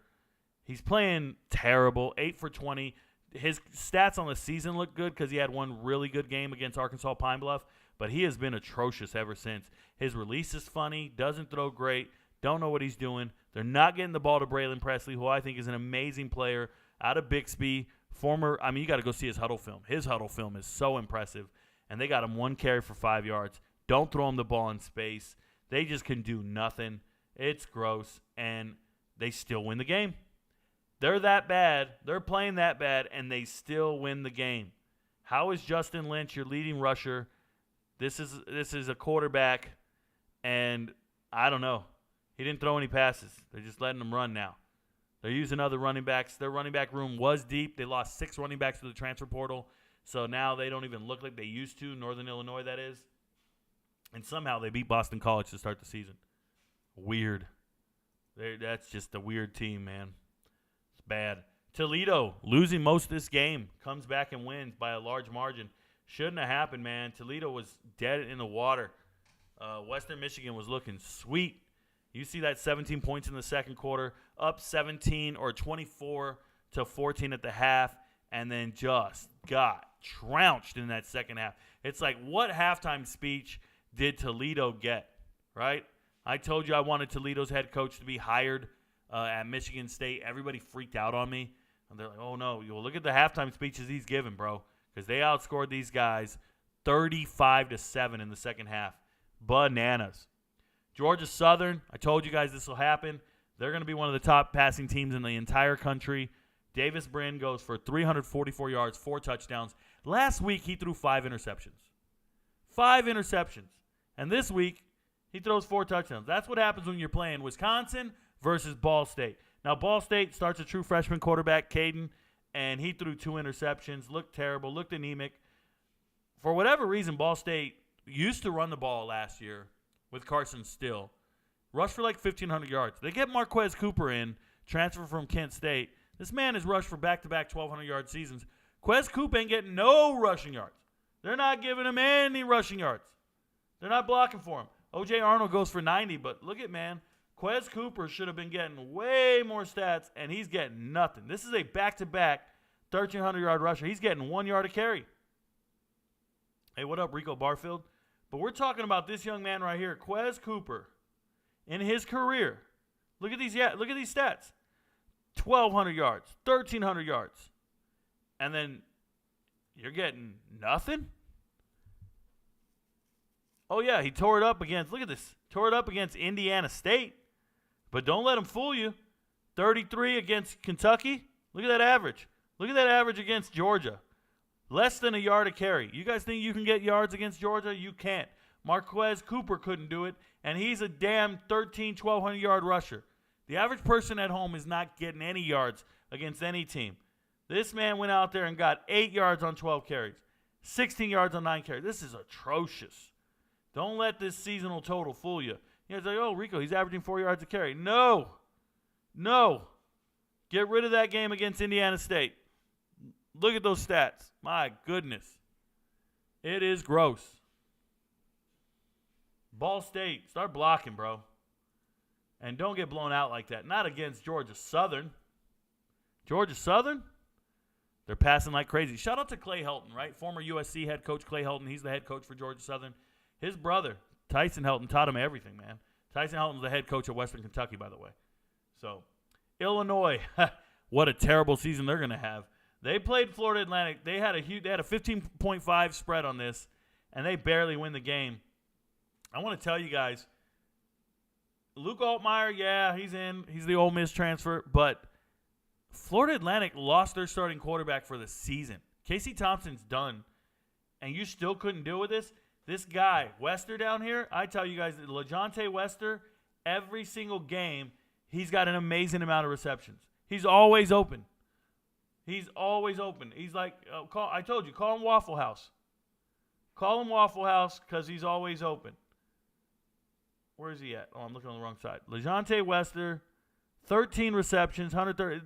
he's playing terrible, 8 for 20. His stats on the season look good because he had one really good game against Arkansas Pine Bluff, but he has been atrocious ever since. His release is funny, doesn't throw great, don't know what he's doing. They're not getting the ball to Braylon Presley, who I think is an amazing player out of Bixby. You got to go see his huddle film. His huddle film is so impressive, and they got him 1 carry for 5 yards. Don't throw him the ball in space. They just can do nothing. It's gross, and they still win the game. They're that bad. They're playing that bad, and they still win the game. How is Justin Lynch your leading rusher? This is a quarterback, and I don't know. He didn't throw any passes. They're just letting him run now. They're using other running backs. Their running back room was deep. They lost 6 running backs to the transfer portal, so now they don't even look like they used to, Northern Illinois, that is. And somehow they beat Boston College to start the season. Weird. That's just a weird team, man. It's bad. Toledo, losing most of this game, comes back and wins by a large margin. Shouldn't have happened, man. Toledo was dead in the water. Western Michigan was looking sweet. You see that 17 points in the second quarter, up 17 or 24-14 at the half, and then just got trounced in that second half. It's like, what halftime speech did Toledo get, right? I told you I wanted Toledo's head coach to be hired at Michigan State. Everybody freaked out on me. And they're like, oh, no. Well, look at the halftime speeches he's giving, bro, because they outscored these guys 35-7 in the second half. Bananas. Georgia Southern, I told you guys this will happen. They're going to be one of the top passing teams in the entire country. Davis Brin goes for 344 yards, 4 touchdowns. Last week, he threw 5 interceptions. 5 interceptions. And this week, he throws 4 touchdowns. That's what happens when you're playing Wisconsin versus Ball State. Now, Ball State starts a true freshman quarterback, Caden, and he threw 2 interceptions, looked terrible, looked anemic. For whatever reason, Ball State used to run the ball last year with Carson Still. Rushed for like 1,500 yards. They get Marquez Cooper in, transfer from Kent State. This man has rushed for back-to-back 1,200-yard seasons. Quez Cooper ain't getting no rushing yards. They're not giving him any rushing yards. They're not blocking for him. O.J. Arnold goes for 90, but look at, man, Quez Cooper should have been getting way more stats, and he's getting nothing. This is a back-to-back 1,300-yard rusher. He's getting 1 yard a carry. Hey, what up, Rico Barfield? But we're talking about this young man right here, Quez Cooper, in his career. Look at these stats. 1,200 yards, 1,300 yards. And then you're getting nothing? Oh, yeah, he tore it up against, look at this, tore it up against Indiana State. But don't let him fool you. 33 against Kentucky. Look at that average. Look at that average against Georgia. Less than a yard a carry. You guys think you can get yards against Georgia? You can't. Marquez Cooper couldn't do it, and he's a damn 1,200-yard rusher. The average person at home is not getting any yards against any team. This man went out there and got 8 yards on 12 carries, 16 yards on 9 carries. This is atrocious. Don't let this seasonal total fool you. You know, it's like, oh, Rico, he's averaging 4 yards a carry. No. Get rid of that game against Indiana State. Look at those stats. My goodness. It is gross. Ball State, start blocking, bro. And don't get blown out like that. Not against Georgia Southern. Georgia Southern? They're passing like crazy. Shout out to Clay Helton, right? Former USC head coach Clay Helton. He's the head coach for Georgia Southern. His brother, Tyson Helton, taught him everything, man. Tyson Helton's the head coach at Western Kentucky, by the way. So, Illinois, what a terrible season they're going to have. They played Florida Atlantic. They had a 15.5 spread on this, and they barely win the game. I want to tell you guys, Luke Altmaier, yeah, he's in. He's the Ole Miss transfer, but Florida Atlantic lost their starting quarterback for the season. Casey Thompson's done, and you still couldn't deal with this? This guy, Wester down here, I tell you guys, LeJontay Wester, every single game, he's got an amazing amount of receptions. He's always open. He's always open. He's like, I told you, call him Waffle House. Call him Waffle House because he's always open. Where is he at? Oh, I'm looking on the wrong side. LeJontay Wester, 13 receptions, 130.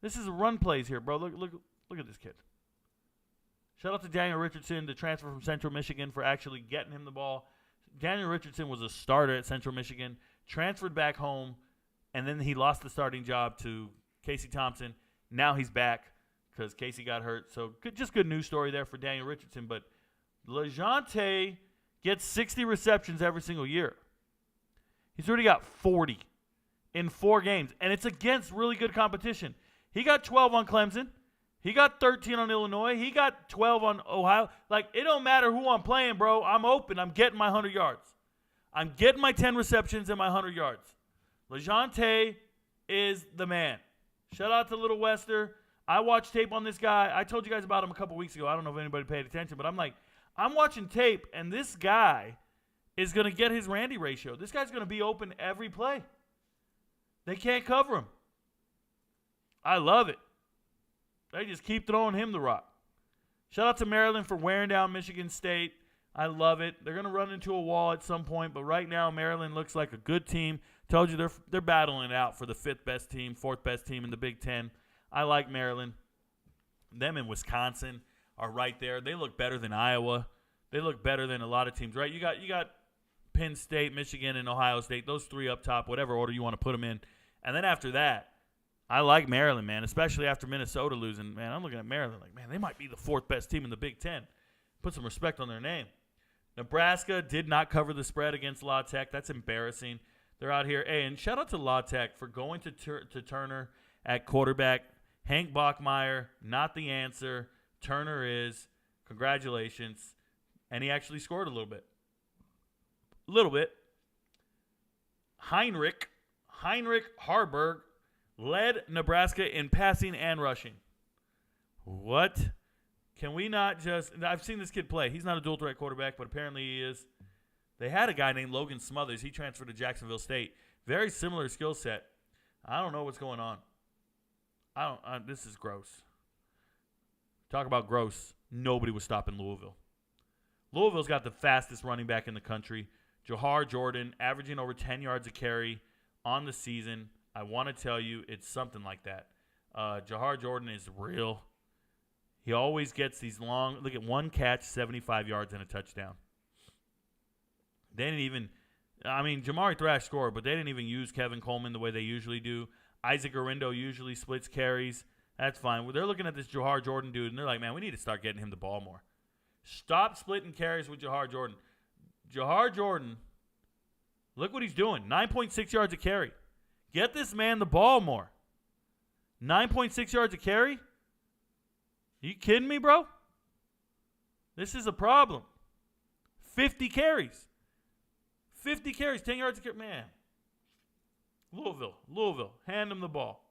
This is run plays here, bro. Look at this kid. Shout out to Daniel Richardson, the transfer from Central Michigan, for actually getting him the ball. Daniel Richardson was a starter at Central Michigan, transferred back home, and then he lost the starting job to Casey Thompson. Now he's back because Casey got hurt. So just good news story there for Daniel Richardson. But LeJontay gets 60 receptions every single year. He's already got 40 in 4 games, and it's against really good competition. He got 12 on Clemson. He got 13 on Illinois. He got 12 on Ohio. Like, it don't matter who I'm playing, bro. I'm open. I'm getting my 100 yards. I'm getting my 10 receptions and my 100 yards. LeJontay is the man. Shout out to Little Wester. I watched tape on this guy. I told you guys about him a couple weeks ago. I don't know if anybody paid attention, but I'm watching tape, and this guy is going to get his Randy ratio. This guy's going to be open every play. They can't cover him. I love it. They just keep throwing him the rock. Shout out to Maryland for wearing down Michigan State. I love it. They're going to run into a wall at some point, but right now Maryland looks like a good team. Told you they're battling it out for the 5th best team, 4th best team in the Big Ten. I like Maryland. Them and Wisconsin are right there. They look better than Iowa. They look better than a lot of teams, right? You got Penn State, Michigan, and Ohio State. Those 3 up top, whatever order you want to put them in. And then after that, I like Maryland, man, especially after Minnesota losing. Man, I'm looking at Maryland like, man, they might be the 4th best team in the Big Ten. Put some respect on their name. Nebraska did not cover the spread against La Tech. That's embarrassing. They're out here. Hey, and shout out to La Tech for going to Turner at quarterback. Hank Bachmeier, not the answer. Turner is. Congratulations. And he actually scored a little bit. Heinrich Harburg led Nebraska in passing and rushing. What? Can we not just – I've seen this kid play. He's not a dual-threat quarterback, but apparently he is. They had a guy named Logan Smothers. He transferred to Jacksonville State. Very similar skill set. I don't know what's going on. This is gross. Talk about gross. Nobody was stopping Louisville. Louisville's got the fastest running back in the country. Jahar Jordan, averaging over 10 yards a carry on the season. I want to tell you, it's something like that. Jahar Jordan is real. He always gets these long, look at one catch, 75 yards and a touchdown. They didn't even, Jamari Thrash scored, but they didn't even use Kevin Coleman the way they usually do. Isaac Orindo usually splits carries. That's fine. Well, they're looking at this Jahar Jordan dude, and they're like, man, we need to start getting him the ball more. Stop splitting carries with Jahar Jordan. Jahar Jordan, look what he's doing. 9.6 yards a carry. Get this man the ball more. 9.6 yards a carry? Are you kidding me, bro? This is a problem. 50 carries. 50 carries, 10 yards a carry. Man. Louisville, hand him the ball.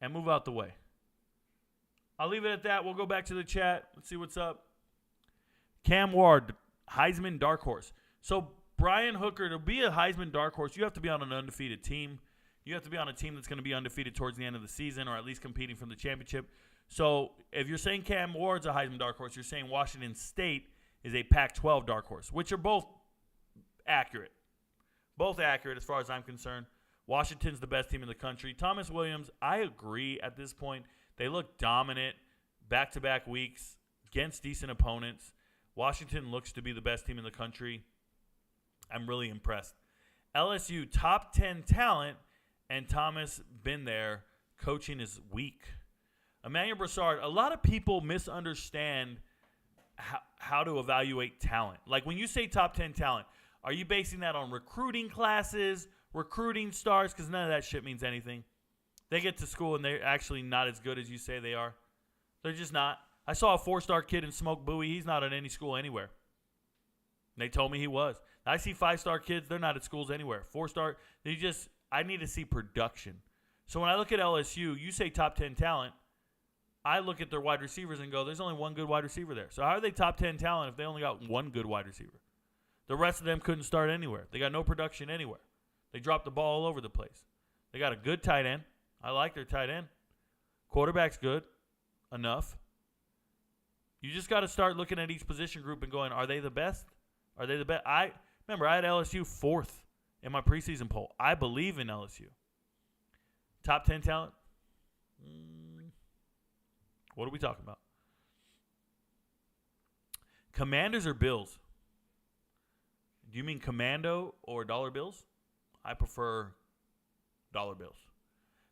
And move out the way. I'll leave it at that. We'll go back to the chat. Let's see what's up. Cam Ward, Heisman dark horse. So Brian Hooker, to be a Heisman dark horse, you have to be on an undefeated team. You have to be on a team that's going to be undefeated towards the end of the season or at least competing for the championship. So if you're saying Cam Ward's a Heisman dark horse, you're saying Washington State is a Pac-12 dark horse, which are both accurate. Both accurate as far as I'm concerned. Washington's the best team in the country. Thomas Williams, I agree at this point. They look dominant back-to-back weeks against decent opponents. Washington looks to be the best team in the country. I'm really impressed. LSU, top 10 talent, and Thomas been there. Coaching is weak. Emmanuel Broussard, a lot of people misunderstand how to evaluate talent. Like when you say top 10 talent, are you basing that on recruiting classes, recruiting stars? Because none of that shit means anything. They get to school and they're actually not as good as you say they are. They're just not. I saw a 4-star kid in Smoke Bowie. He's not at any school anywhere. They told me he was. I see 5-star kids. They're not at schools anywhere. 4-star, I need to see production. So when I look at LSU, you say top 10 talent. I look at their wide receivers and go, there's only one good wide receiver there. So how are they top 10 talent if they only got one good wide receiver? The rest of them couldn't start anywhere. They got no production anywhere. They dropped the ball all over the place. They got a good tight end. I like their tight end. Quarterback's good. Enough. You just got to start looking at each position group and going, are they the best? Are they the best? I had LSU 4th in my preseason poll. I believe in LSU. Top 10 talent? What are we talking about? Commanders or Bills? Do you mean commando or dollar bills? I prefer dollar bills.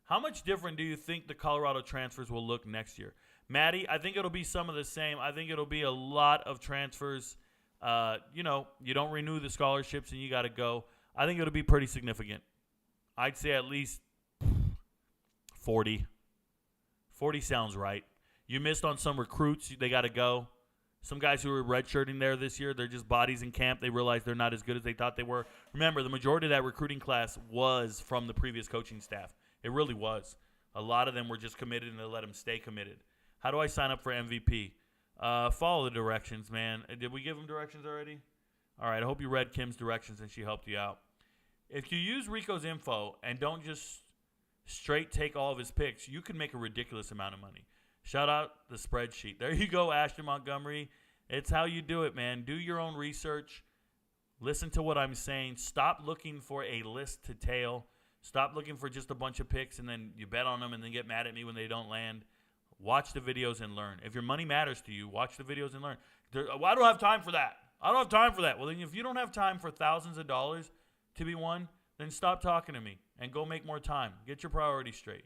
How much different do you think the Colorado transfers will look next year? Maddie, I think it'll be some of the same. I think it'll be a lot of transfers. You don't renew the scholarships and you got to go. I think it'll be pretty significant. I'd say at least 40. 40 sounds right. You missed on some recruits. They got to go. Some guys who were redshirting there this year, they're just bodies in camp. They realize they're not as good as they thought they were. Remember, the majority of that recruiting class was from the previous coaching staff. It really was. A lot of them were just committed, and they let them stay committed. How do I sign up for MVP? Follow the directions, man. Did we give them directions already? All right, I hope you read Kim's directions and she helped you out. If you use Rico's info and don't just straight take all of his picks, you can make a ridiculous amount of money. Shout out the spreadsheet. There you go, Ashton Montgomery. It's how you do it, man. Do your own research. Listen to what I'm saying. Stop looking for a list to tail. Stop looking for just a bunch of picks and then you bet on them and then get mad at me when they don't land. Watch the videos and learn. If your money matters to you, watch the videos and learn. I don't have time for that. I don't have time for that. Well, then if you don't have time for thousands of dollars to be won, then stop talking to me and go make more time. Get your priorities straight.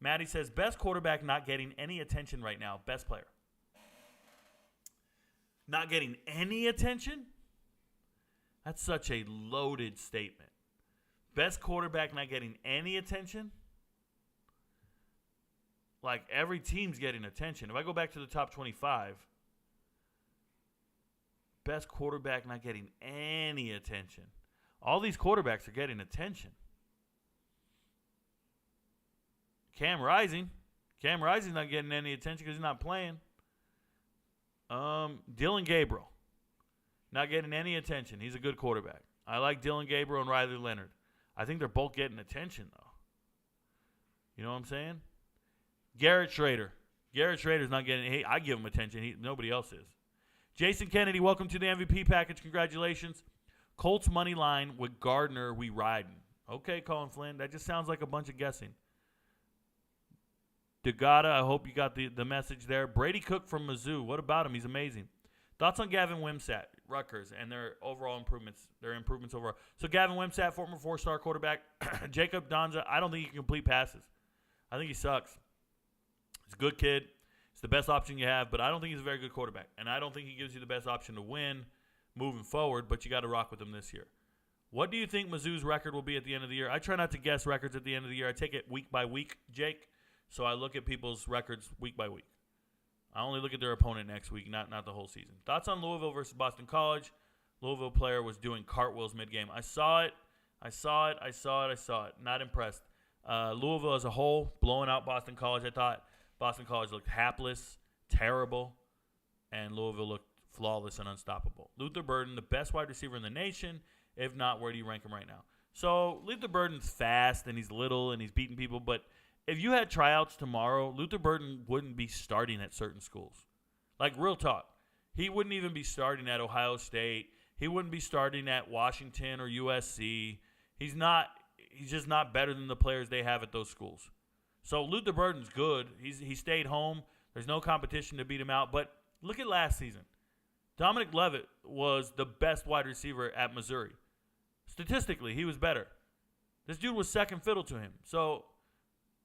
Maddie says, best quarterback not getting any attention right now. Best player. Not getting any attention? That's such a loaded statement. Best quarterback not getting any attention? Like, every team's getting attention. If I go back to the top 25, best quarterback not getting any attention. All these quarterbacks are getting attention. Cam Rising. Cam Rising's not getting any attention because he's not playing. Dylan Gabriel. Not getting any attention. He's a good quarterback. I like Dylan Gabriel and Riley Leonard. I think they're both getting attention, though. You know what I'm saying? Garrett Schrader. Garrett Schrader's not getting – hey, I give him attention. Nobody else is. Jason Kennedy, welcome to the MVP package. Congratulations. Colts money line with Gardner, we riding. Okay, Colin Flynn. That just sounds like a bunch of guessing. Degata, I hope you got the message there. Brady Cook from Mizzou. What about him? He's amazing. Thoughts on Gavin Wimsatt, Rutgers, and their overall improvements, their improvements overall. So Gavin Wimsatt, former 4-star quarterback. Jacob Donza, I don't think he can complete passes. I think he sucks. He's a good kid. It's the best option you have, but I don't think he's a very good quarterback. And I don't think he gives you the best option to win moving forward, but you got to rock with him this year. What do you think Mizzou's record will be at the end of the year? I try not to guess records at the end of the year. I take it week by week, Jake. So I look at people's records week by week. I only look at their opponent next week, not the whole season. Thoughts on Louisville versus Boston College? Louisville player was doing cartwheels mid-game. I saw it. Not impressed. Louisville as a whole, blowing out Boston College. I thought Boston College looked hapless, terrible, and Louisville looked flawless and unstoppable. Luther Burden, the best wide receiver in the nation. If not, where do you rank him right now? So Luther Burden's fast, and he's little, and he's beating people, but if you had tryouts tomorrow, Luther Burden wouldn't be starting at certain schools. Like, real talk. He wouldn't even be starting at Ohio State. He wouldn't be starting at Washington or USC. He's just not better than the players they have at those schools. So Luther Burden's good. He stayed home. There's no competition to beat him out. But look at last season. Dominic Levitt was the best wide receiver at Missouri. Statistically, he was better. This dude was second fiddle to him. So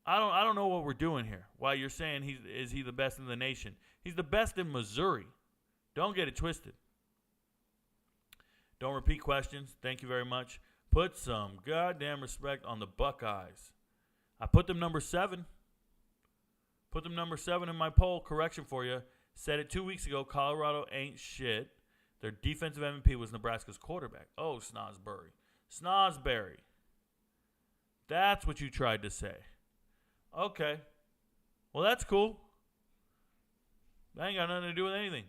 I don't know what we're doing here. Why you're saying is he the best in the nation? He's the best in Missouri. Don't get it twisted. Don't repeat questions. Thank you very much. Put some goddamn respect on the Buckeyes. I put them number 7. Put them number 7 in my poll. Correction for you. Said it 2 weeks ago. Colorado ain't shit. Their defensive MVP was Nebraska's quarterback. Oh, Snosberry. That's what you tried to say. Okay. Well, that's cool. That ain't got nothing to do with anything.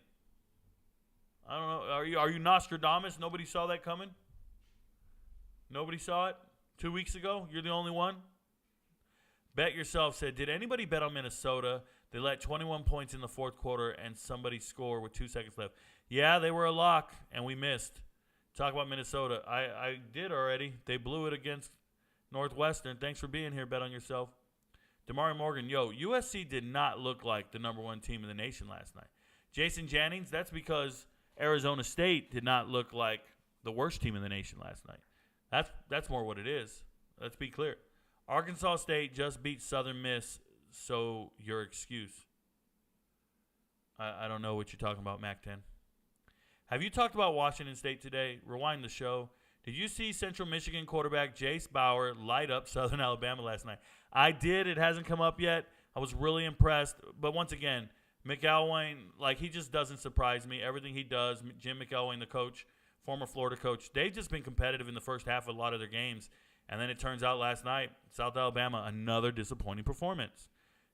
I don't know. Are you Nostradamus? Nobody saw that coming? Nobody saw it 2 weeks ago? You're the only one? Bet Yourself said, did anybody bet on Minnesota? They let 21 points in the fourth quarter and somebody score with 2 seconds left. Yeah, they were a lock, and we missed. Talk about Minnesota. I did already. They blew it against Northwestern. Thanks for being here, Bet on Yourself. Damari Morgan, USC did not look like the number 1 team in the nation last night. Jason Jennings, that's because Arizona State did not look like the worst team in the nation last night. That's more what it is. Let's be clear. Arkansas State just beat Southern Miss, so your excuse. I don't know what you're talking about, Mac-10. Have you talked about Washington State today? Rewind the show. Did you see Central Michigan quarterback Jace Bauer light up Southern Alabama last night? I did. It hasn't come up yet. I was really impressed. But once again, McElwain, he just doesn't surprise me. Everything he does, Jim McElwain, the coach, former Florida coach, they've just been competitive in the first half of a lot of their games. And then it turns out last night, South Alabama, another disappointing performance.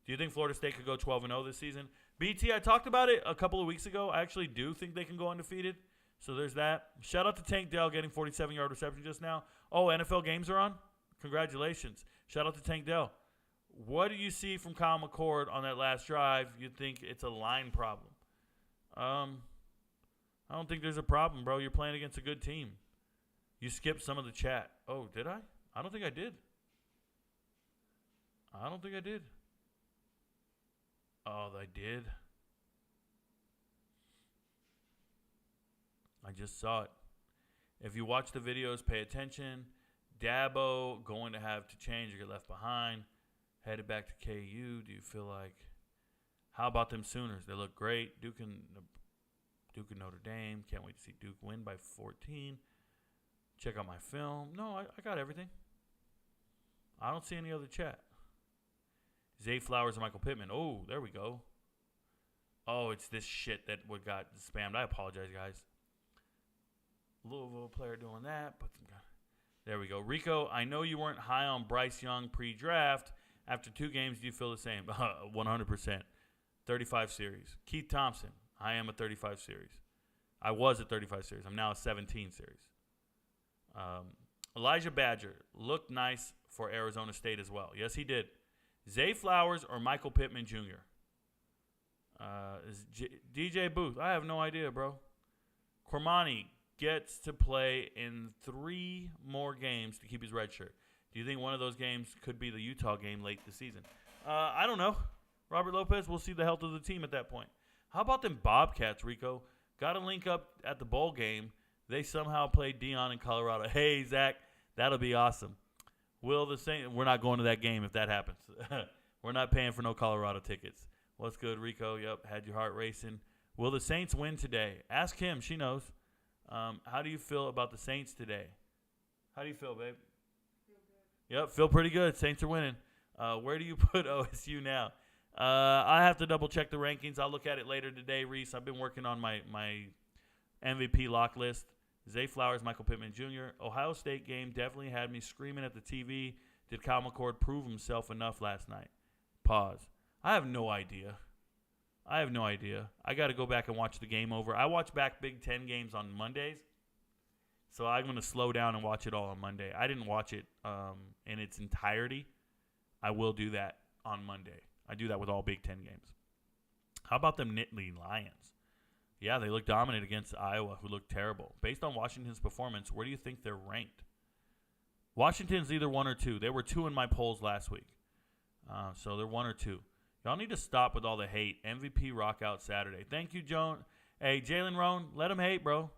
Do you think Florida State could go 12-0 this season? BT, I talked about it a couple of weeks ago. I actually do think they can go undefeated. So there's that. Shout out to Tank Dell getting 47-yard reception just now. Oh, NFL games are on? Congratulations. Shout out to Tank Dell. What do you see from Kyle McCord on that last drive? You think it's a line problem? I don't think there's a problem, bro. You're playing against a good team. You skipped some of the chat. Oh, did I? I don't think I did. Oh, I did. I just saw it. If you watch the videos, pay attention. Dabo going to have to change or get left behind. Headed back to KU. Do you feel like? How about them Sooners? They look great. Duke and Notre Dame. Can't wait to see Duke win by 14. Check out my film. No, I got everything. I don't see any other chat. Zay Flowers and Michael Pittman. Oh, there we go. Oh, it's this shit that got spammed. I apologize, guys. Louisville player doing that. There we go. Rico, I know you weren't high on Bryce Young pre-draft. After 2 games, do you feel the same? 100%. 35 series. Keith Thompson, I am a 35 series. I was a 35 series. I'm now a 17 series. Elijah Badger looked nice for Arizona State as well. Yes, he did. Zay Flowers or Michael Pittman Jr.? DJ Booth. I have no idea, bro. Cormani gets to play in 3 more games to keep his red shirt. Do you think one of those games could be the Utah game late this season? I don't know. Robert Lopez, we'll see the health of the team at that point. How about them Bobcats, Rico? Got to link up at the bowl game. They somehow played Dion in Colorado. Hey, Zach, that'll be awesome. Will the Saints? We're not going to that game if that happens. We're not paying for no Colorado tickets. What's good, Rico? Yep, had your heart racing. Will the Saints win today? Ask him. She knows. How do you feel about the Saints today? How do you feel, babe? Feel good. Yep, feel pretty good. Saints are winning. Where do you put OSU now? I have to double-check the rankings. I'll look at it later today, Reese. I've been working on my MVP lock list. Zay Flowers, Michael Pittman Jr. Ohio State game definitely had me screaming at the TV. Did Kyle McCord prove himself enough last night? Pause. I have no idea. I got to go back and watch the game over. I watch back Big Ten games on Mondays, so I'm going to slow down and watch it all on Monday. I didn't watch it in its entirety. I will do that on Monday. I do that with all Big Ten games. How about them Nittany Lions? Yeah, they look dominant against Iowa, who looked terrible. Based on Washington's performance, where do you think they're ranked? Washington's either 1 or 2. They were 2 in my polls last week. So they're 1 or 2. Y'all need to stop with all the hate. MVP rock out Saturday. Thank you, Joan. Hey, Jalen Roan, let him hate, bro.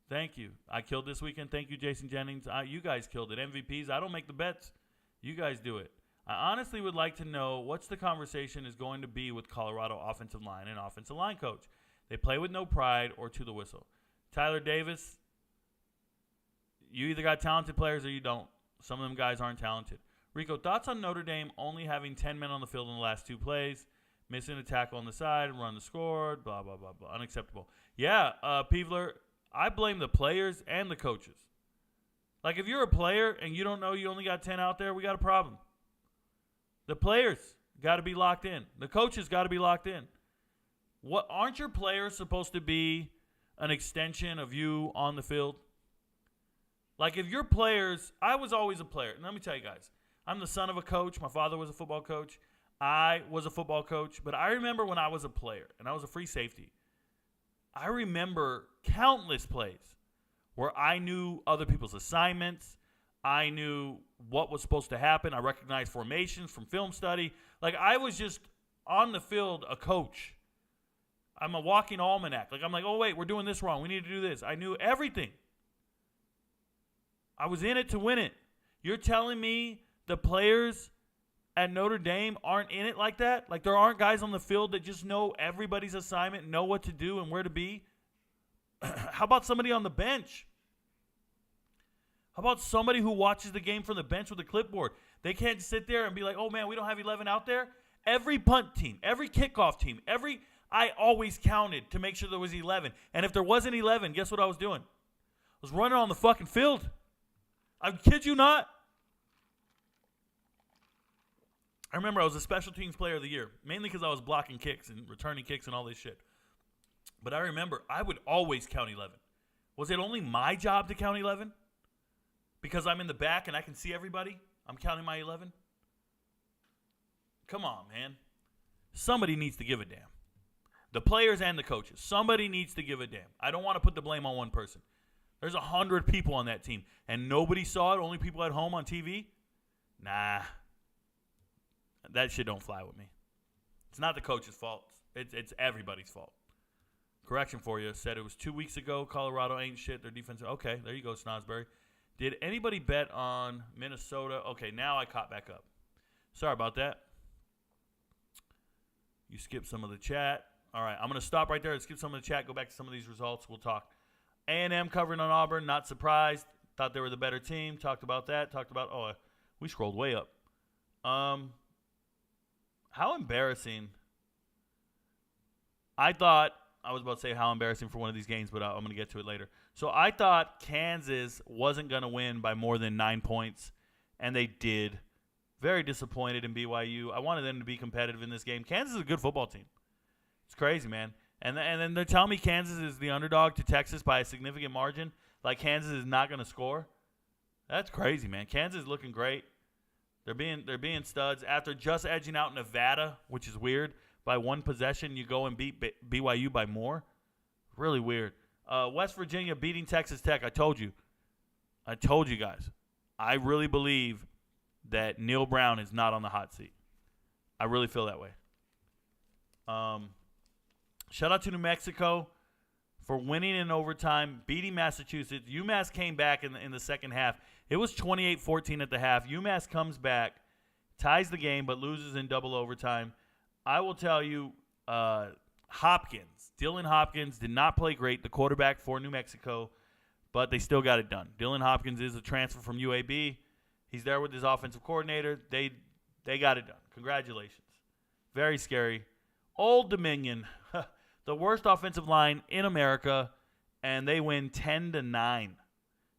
Thank you. I killed this weekend. Thank you, Jason Jennings. You guys killed it. MVPs, I don't make the bets. You guys do it. I honestly would like to know what's the conversation is going to be with Colorado offensive line and offensive line coach. They play with no pride or to the whistle. Tyler Davis, you either got talented players or you don't. Some of them guys aren't talented. Rico, thoughts on Notre Dame only having 10 men on the field in the last 2 plays, missing a tackle on the side, run the score, blah, blah, blah, blah. Unacceptable. Yeah, Peevler, I blame the players and the coaches. Like, if you're a player and you don't know you only got 10 out there, we got a problem. The players got to be locked in. The coaches got to be locked in. What aren't your players supposed to be an extension of you on the field? Like if your players, I was always a player. And let me tell you guys, I'm the son of a coach. My father was a football coach. I was a football coach. But I remember when I was a player and I was a free safety, I remember countless plays where I knew other people's assignments. I knew what was supposed to happen. I recognized formations from film study. Like I was just on the field a coach. I'm a walking almanac. Like I'm like, oh wait, we're doing this wrong. We need to do this. I knew everything. I was in it to win it. You're telling me the players at Notre Dame aren't in it like that? Like there aren't guys on the field that just know everybody's assignment, know what to do and where to be? How about somebody on the bench? How about somebody who watches the game from the bench with a clipboard? They can't sit there and be like, oh man, we don't have 11 out there. Every punt team, every kickoff team, I always counted to make sure there was 11. And if there wasn't 11, guess what I was doing? I was running on the fucking field. I kid you not. I remember I was a special teams player of the year, mainly because I was blocking kicks and returning kicks and all this shit. But I remember I would always count 11. Was it only my job to count 11? Because I'm in the back and I can see everybody? I'm counting my 11? Come on, man. Somebody needs to give a damn. The players and the coaches. Somebody needs to give a damn. I don't want to put the blame on one person. There's 100 people on that team, and nobody saw it, only people at home on TV? Nah. That shit don't fly with me. It's not the coach's fault. It's everybody's fault. Correction for you. Said it was 2 weeks ago. Colorado ain't shit. Their defense. Okay, there you go, Snosbury. Did anybody bet on Minnesota? Okay, now I caught back up. Sorry about that. You skipped some of the chat. All right, I'm going to stop right there and skip some of the chat, go back to some of these results. We'll talk. A&M covering on Auburn, not surprised. Thought they were the better team. Talked about that. We scrolled way up. How embarrassing. I was about to say how embarrassing for one of these games, but I'm going to get to it later. So I thought Kansas wasn't going to win by more than 9 points, and they did. Very disappointed in BYU. I wanted them to be competitive in this game. Kansas is a good football team. It's crazy, man. And then they're telling me Kansas is the underdog to Texas by a significant margin. Like Kansas is not going to score. That's crazy, man. Kansas is looking great. They're being studs. After just edging out Nevada, which is weird, by one possession, you go and beat BYU by more. Really weird. West Virginia beating Texas Tech. I told you guys. I really believe that Neil Brown is not on the hot seat. I really feel that way. Shout out to New Mexico for winning in overtime, beating Massachusetts. UMass came back in the second half. It was 28-14 at the half. UMass comes back, ties the game, but loses in double overtime. I will tell you, Dylan Hopkins did not play great, the quarterback for New Mexico, but they still got it done. Dylan Hopkins is a transfer from UAB. He's there with his offensive coordinator. They got it done. Congratulations. Very scary. Old Dominion, the worst offensive line in America, and they win 10-9.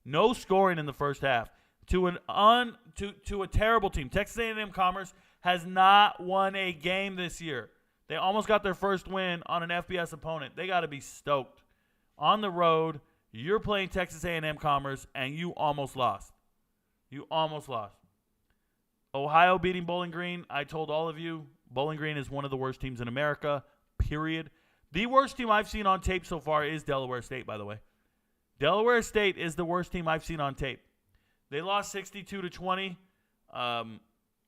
No scoring in the first half to a terrible team. Texas A&M Commerce has not won a game this year. They almost got their first win on an FBS opponent. They got to be stoked. On the road, you're playing Texas A&M Commerce, and you almost lost. Ohio beating Bowling Green. I told all of you, Bowling Green is one of the worst teams in America, period. The worst team I've seen on tape so far is Delaware State, by the way. Delaware State is the worst team I've seen on tape. They lost 62-20.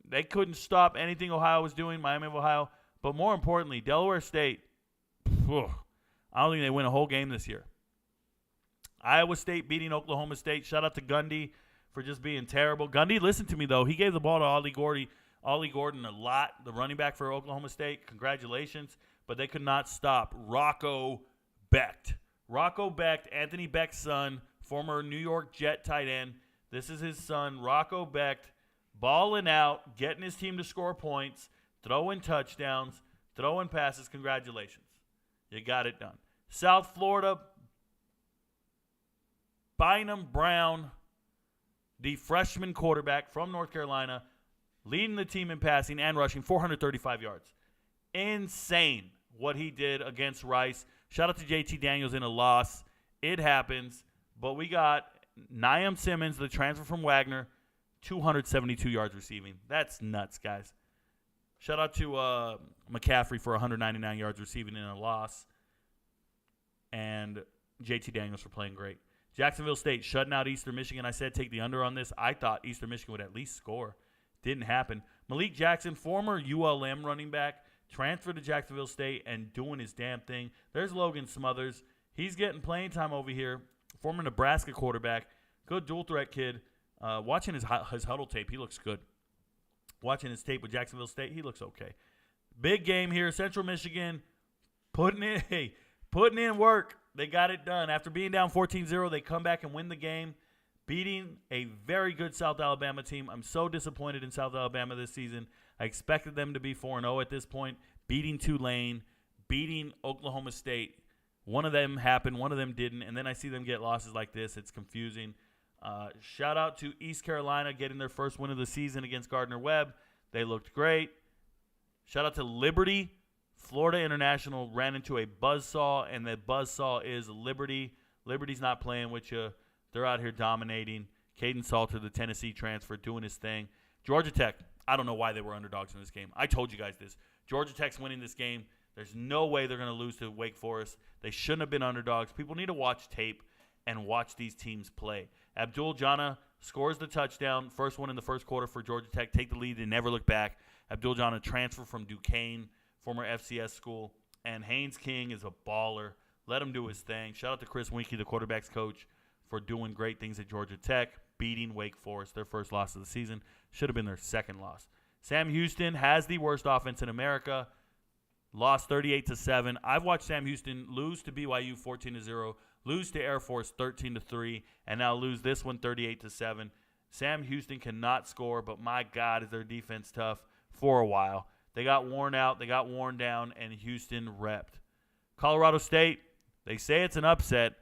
They couldn't stop anything Ohio was doing, Miami of Ohio. But more importantly, Delaware State, I don't think they win a whole game this year. Iowa State beating Oklahoma State. Shout out to Gundy for just being terrible. Gundy, listen to me, though. He gave the ball to Ollie Gordon a lot, the running back for Oklahoma State. Congratulations. But they could not stop Rocco Becht. Rocco Becht, Anthony Becht's son, former New York Jet tight end. This is his son, Rocco Becht, balling out, getting his team to score points, throwing touchdowns, throwing passes. Congratulations. You got it done. South Florida, Bynum Brown, the freshman quarterback from North Carolina, leading the team in passing and rushing, 435 yards. Insane what he did against Rice. Shout out to JT Daniels in a loss. It happens. But we got Niam Simmons, the transfer from Wagner, 272 yards receiving. That's nuts, guys. Shout out to McCaffrey for 199 yards receiving in a loss. And JT Daniels for playing great. Jacksonville State shutting out Eastern Michigan. I said take the under on this. I thought Eastern Michigan would at least score. Didn't happen. Malik Jackson, former ULM running back, transferred to Jacksonville State and doing his damn thing. There's Logan Smothers. He's getting playing time over here. Former Nebraska quarterback. Good dual threat kid. Watching his huddle tape, he looks good. Watching his tape with Jacksonville State, he looks okay. Big game here. Central Michigan putting in work. They got it done. After being down 14-0, they come back and win the game, beating a very good South Alabama team. I'm so disappointed in South Alabama this season. I expected them to be 4-0 at this point, beating Tulane, beating Oklahoma State. One of them happened, one of them didn't, and then I see them get losses like this. It's confusing. Shout out to East Carolina getting their first win of the season against Gardner-Webb. They looked great. Shout out to Liberty. Florida International ran into a buzzsaw, and that buzzsaw is Liberty. Liberty's not playing with you. They're out here dominating. Caden Salter, the Tennessee transfer, doing his thing. Georgia Tech, I don't know why they were underdogs in this game. I told you guys this. Georgia Tech's winning this game. There's no way they're going to lose to Wake Forest. They shouldn't have been underdogs. People need to watch tape and watch these teams play. Abdul Jana scores the touchdown. First one in the first quarter for Georgia Tech. Take the lead and never look back. Abdul Jana transfer from Duquesne, former FCS school. And Haynes King is a baller. Let him do his thing. Shout out to Chris Winkie, the quarterback's coach, for doing great things at Georgia Tech, beating Wake Forest, their first loss of the season. Should have been their second loss. Sam Houston has the worst offense in America. Lost 38-7. I've watched Sam Houston lose to BYU 14-0, lose to Air Force 13-3, and now lose this one 38-7. Sam Houston cannot score, but my God, is their defense tough for a while. They got worn out, they got worn down, and Houston repped. Colorado State, they say it's an upset.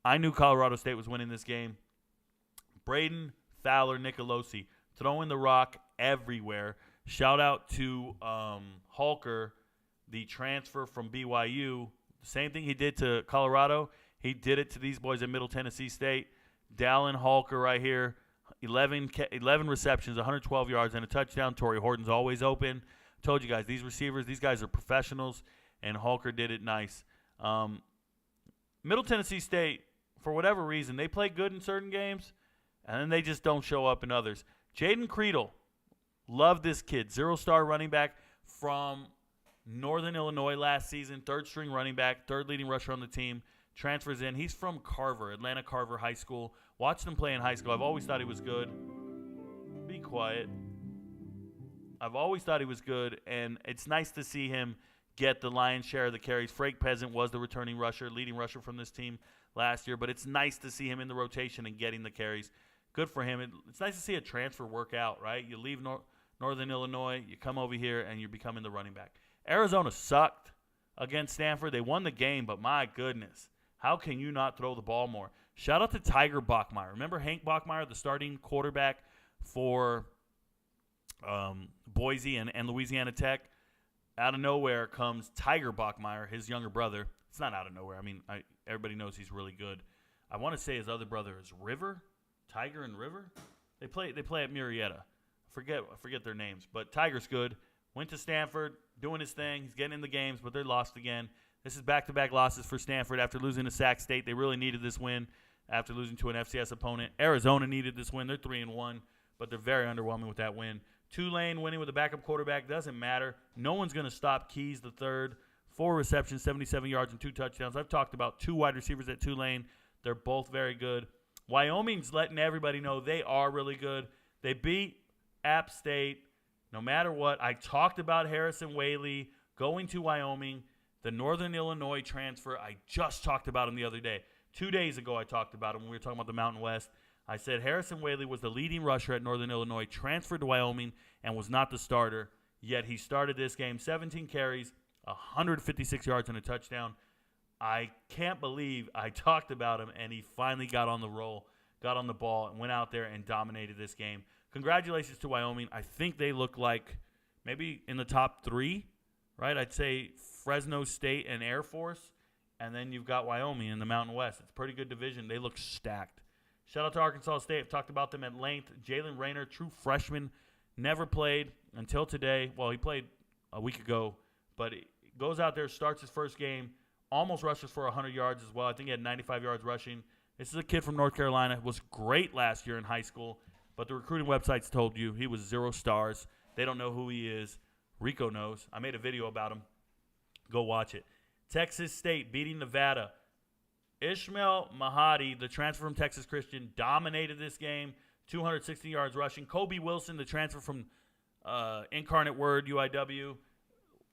I knew Colorado State was winning this game. Braden Fowler Nicolosi throwing the rock everywhere. Shout out to Halker, the transfer from BYU. The same thing he did to Colorado, he did it to these boys at Middle Tennessee State. Dallin Halker right here, 11 receptions, 112 yards, and a touchdown. Torrey Horton's always open. Told you guys, these receivers, these guys are professionals, and Halker did it nice. Middle Tennessee State, for whatever reason, they play good in certain games, and then they just don't show up in others. Jaden Creedle, love this kid. 0-star running back from Northern Illinois last season, third-string running back, third leading rusher on the team, transfers in. He's from Carver, Atlanta Carver High School. Watched him play in high school. I've always thought he was good. Be quiet. I've always thought he was good, and it's nice to see him get the lion's share of the carries. Frank Peasant was the returning rusher, leading rusher from this team last year, but it's nice to see him in the rotation and getting the carries. Good for him. It's nice to see a transfer work out, right? You leave Northern Illinois, you come over here, and you're becoming the running back. Arizona sucked against Stanford. They won the game, but my goodness, how can you not throw the ball more? Shout out to Tiger Bachmeier. Remember Hank Bachmeier, the starting quarterback for Boise and Louisiana Tech? Out of nowhere comes Tiger Bachmeier, his younger brother. It's not out of nowhere. I mean, everybody knows he's really good. I want to say his other brother is River, Tiger and River. They play at Murrieta. I forget their names, but Tiger's good. Went to Stanford, doing his thing. He's getting in the games, but they're lost again. This is back-to-back losses for Stanford after losing to Sac State. They really needed this win after losing to an FCS opponent. Arizona needed this win. They're 3-1, but they're very underwhelming with that win. Tulane winning with a backup quarterback doesn't matter. No one's going to stop Keys the third. 4 receptions, 77 yards, and 2 touchdowns. I've talked about 2 wide receivers at Tulane. They're both very good. Wyoming's letting everybody know they are really good. They beat App State. No matter what, I talked about Harrison Whaley going to Wyoming, the Northern Illinois transfer. I just talked about him the other day. 2 days ago I talked about him when we were talking about the Mountain West. I said Harrison Whaley was the leading rusher at Northern Illinois, transferred to Wyoming, and was not the starter, yet he started this game. 17 carries, 156 yards, and a touchdown. I can't believe I talked about him, and he finally got on the roll, got on the ball, and went out there and dominated this game. congratulations to Wyoming. I think they look like maybe in the top 3, right? I'd say Fresno State and Air Force, and then you've got Wyoming in the Mountain West. It's a pretty good division. They look stacked. Shout out to Arkansas State. I've talked about them at length. Jalen Rayner, true freshman, never played until today. Well, he played a week ago, but he goes out there, starts his first game, almost rushes for 100 yards as well. I think he had 95 yards rushing. This is a kid from North Carolina. Was great last year in high school, but the recruiting websites told you he was 0 stars. They don't know who he is. Rico knows. I made a video about him. Go watch it. Texas State beating Nevada. Ishmael Mahadi, the transfer from Texas Christian, dominated this game. 260 yards rushing. Kobe Wilson, the transfer from Incarnate Word, UIW,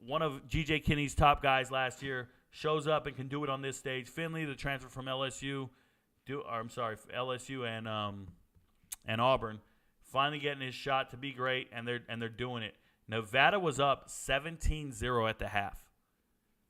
one of G.J. Kinney's top guys last year, shows up and can do it on this stage. Finley, the transfer from LSU, LSU and Auburn, finally getting his shot to be great, and they're doing it. Nevada was up 17-0 at the half.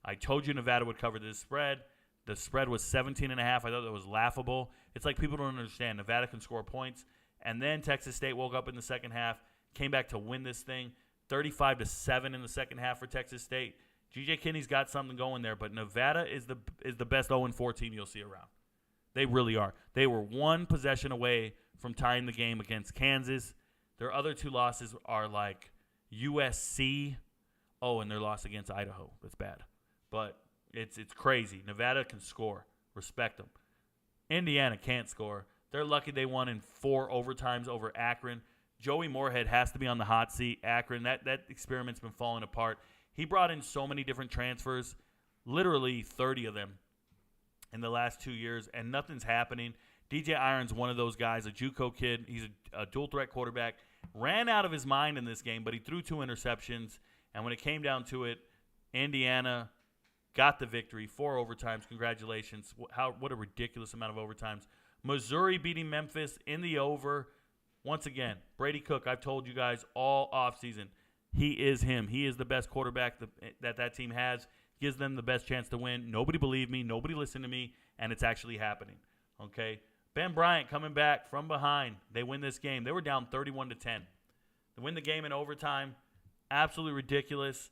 I told you Nevada would cover this spread. The spread was 17.5. I thought that was laughable. It's like people don't understand. Nevada can score points. And then Texas State woke up in the second half, came back to win this thing, 35-7 in the second half for Texas State. G.J. Kinney's got something going there, but Nevada is the best 0-4 team you'll see around. They really are. They were one possession away from tying the game against Kansas. Their other 2 losses are like USC. Oh, and their loss against Idaho. That's bad. But it's crazy. Nevada can score. Respect them. Indiana can't score. They're lucky they won in 4 overtimes over Akron. Joey Moorhead has to be on the hot seat. Akron, that experiment's been falling apart. He brought in so many different transfers, literally 30 of them in the last 2 years, and nothing's happening. DJ Iron's one of those guys, a JUCO kid. He's a dual-threat quarterback. Ran out of his mind in this game, but he threw 2 interceptions, and when it came down to it, Indiana got the victory. 4 overtimes. Congratulations. What a ridiculous amount of overtimes. Missouri beating Memphis in the over. Once again, Brady Cook, I've told you guys all offseason, he is him. He is the best quarterback that team has. Gives them the best chance to win. Nobody believed me. Nobody listened to me, and it's actually happening. Okay? Ben Bryant coming back from behind. They win this game. They were down 31-10. They win the game in overtime. Absolutely ridiculous.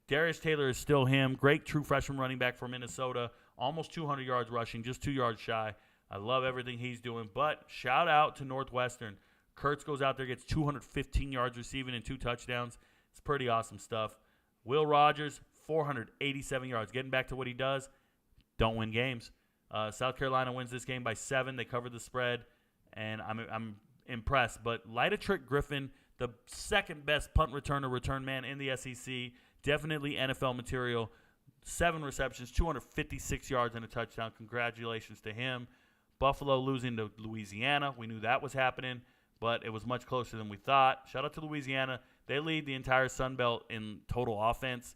Darius Taylor is still him. Great true freshman running back for Minnesota. Almost 200 yards rushing, just 2 yards shy. I love everything he's doing. But shout out to Northwestern. Kurtz goes out there, gets 215 yards receiving and 2 touchdowns. It's pretty awesome stuff. Will Rogers, 487 yards. Getting back to what he does, don't win games. South Carolina wins this game by 7. They covered the spread, and I'm impressed. But Lydetrick Griffin, the second best punt returner return man in the SEC, definitely NFL material. 7 receptions, 256 yards, and a touchdown. Congratulations to him. Buffalo losing to Louisiana. We knew that was happening, but it was much closer than we thought. Shout out to Louisiana. They lead the entire Sun Belt in total offense.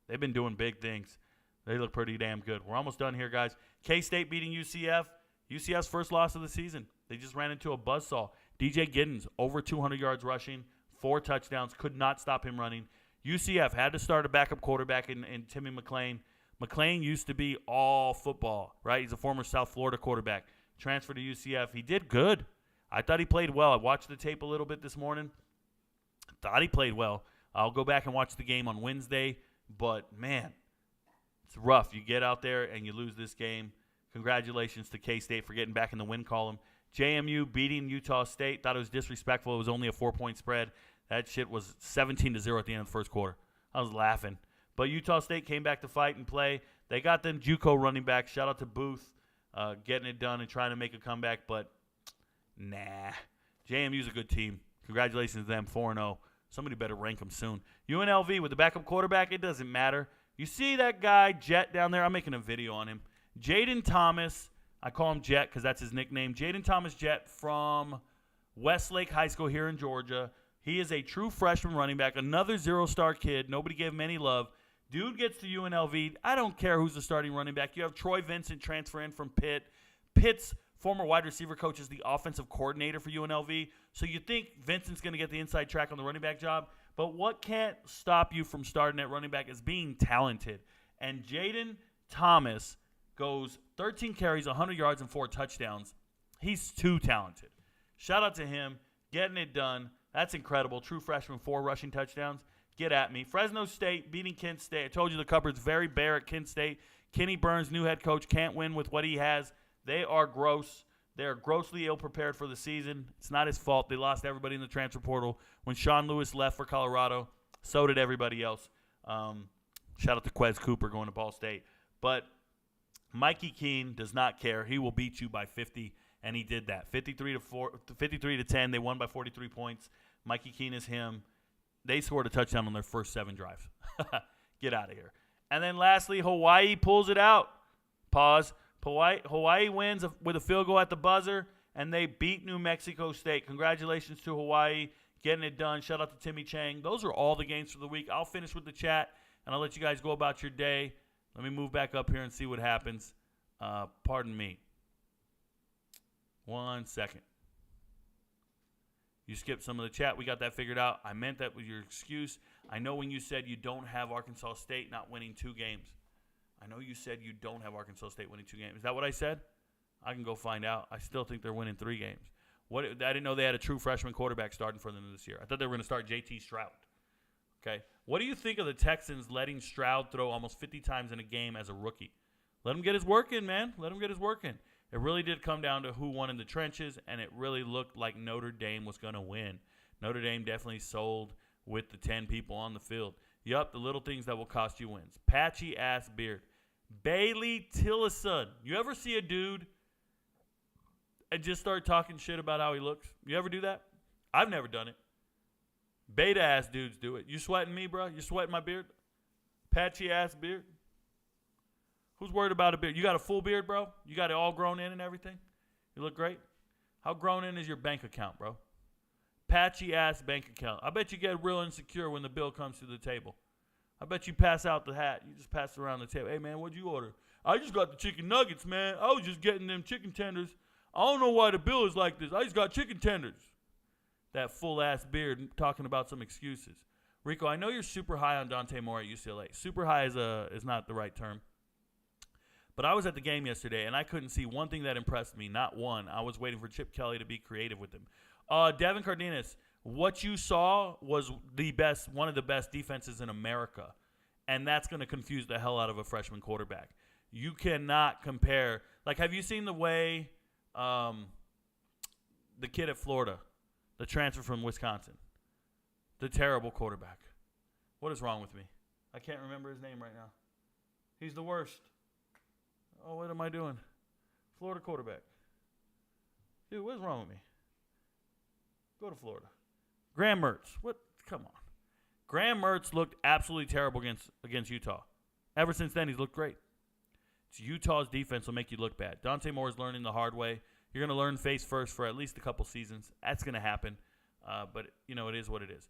They've been doing big things. They look pretty damn good. We're almost done here, guys. K-State beating UCF. UCF's first loss of the season. They just ran into a buzzsaw. DJ Giddens, over 200 yards rushing, 4 touchdowns. Could not stop him running. UCF had to start a backup quarterback in Timmy McClain. McClain used to be all football, right? He's a former South Florida quarterback. Transferred to UCF. He did good. I thought he played well. I watched the tape a little bit this morning. Thought he played well. I'll go back and watch the game on Wednesday. But, man, it's rough. You get out there and you lose this game. Congratulations to K-State for getting back in the win column. JMU beating Utah State. Thought it was disrespectful. It was only a 4-point spread. That shit was 17-0 at the end of the first quarter. I was laughing. But Utah State came back to fight and play. They got them JUCO running back. Shout out to Booth getting it done and trying to make a comeback. But, nah. JMU's a good team. Congratulations to them, 4-0. Somebody better rank them soon. UNLV with the backup quarterback, it doesn't matter. You see that guy, Jet, down there? I'm making a video on him. Jaden Thomas. I call him Jet because that's his nickname. Jaden Thomas Jet from Westlake High School here in Georgia. He is a true freshman running back, another 0-star kid. Nobody gave him any love. Dude gets to UNLV. I don't care who's the starting running back. You have Troy Vincent transfer in from Pitt. Pitt's former wide receiver coach is the offensive coordinator for UNLV. So you think Vincent's going to get the inside track on the running back job. But what can't stop you from starting at running back is being talented. And Jaden Thomas goes 13 carries, 100 yards, and 4 touchdowns. He's too talented. Shout out to him. getting it done. That's incredible. True freshman, 4 rushing touchdowns. Get at me. Fresno State beating Kent State. I told you the cupboard's very bare at Kent State. Kenny Burns, new head coach, can't win with what he has. They are gross. They are grossly ill-prepared for the season. It's not his fault. They lost everybody in the transfer portal. When Sean Lewis left for Colorado, so did everybody else. Shout out to Quez Cooper going to Ball State. But Mikey Keene does not care. He will beat you by 50, and he did that. 53-10. They won by 43 points. Mikey Keene is him. They scored a touchdown on their first 7 drives. Get out of here. And then lastly, Hawaii pulls it out. Pause. Hawaii wins with a field goal at the buzzer, and they beat New Mexico State. Congratulations to Hawaii getting it done. Shout out to Timmy Chang. Those are all the games for the week. I'll finish with the chat, and I'll let you guys go about your day. Let me move back up here and see what happens. Pardon me. 1 second. You skipped some of the chat. We got that figured out. I meant that was your excuse. I know when you said you don't have Arkansas State not winning 2 games. I know you said you don't have Arkansas State winning 2 games. Is that what I said? I can go find out. I still think they're winning 3 games. I didn't know they had a true freshman quarterback starting for them this year. I thought they were going to start J.T. Stroud. Okay. What do you think of the Texans letting Stroud throw almost 50 times in a game as a rookie? Let him get his work in, man. Let him get his work in. It really did come down to who won in the trenches, and it really looked like Notre Dame was going to win. Notre Dame definitely sold with the 10 people on the field. Yup, the little things that will cost you wins. Patchy-ass beard. Bailey Tillison. You ever see a dude and just start talking shit about how he looks? You ever do that? I've never done it. Beta-ass dudes do it. You sweating me, bro? You sweating my beard? Patchy-ass beard? Who's worried about a beard? You got a full beard, bro? You got it all grown in and everything? You look great? How grown in is your bank account, bro? Patchy-ass bank account. I bet you get real insecure when the bill comes to the table. I bet you pass out the hat. You just pass it around the table. Hey, man, what'd you order? I just got the chicken nuggets, man. I was just getting them chicken tenders. I don't know why the bill is like this. I just got chicken tenders. That full-ass beard talking about some excuses. Rico, I know you're super high on Dante Moore at UCLA. Super high is not the right term. But I was at the game yesterday, and I couldn't see one thing that impressed me. Not one. I was waiting for Chip Kelly to be creative with him. Devin Cardenas, what you saw was one of the best defenses in America, and that's going to confuse the hell out of a freshman quarterback. You cannot compare. Like, have you seen the way the kid at Florida, the transfer from Wisconsin, the terrible quarterback? What is wrong with me? I can't remember his name right now. He's the worst. Oh, what am I doing? Florida quarterback. Dude, what's wrong with me? Go to Florida. Graham Mertz. What? Come on. Graham Mertz looked absolutely terrible against Utah. Ever since then, he's looked great. It's Utah's defense will make you look bad. Dante Moore is learning the hard way. You're going to learn face first for at least a couple seasons. That's going to happen. But, it is what it is.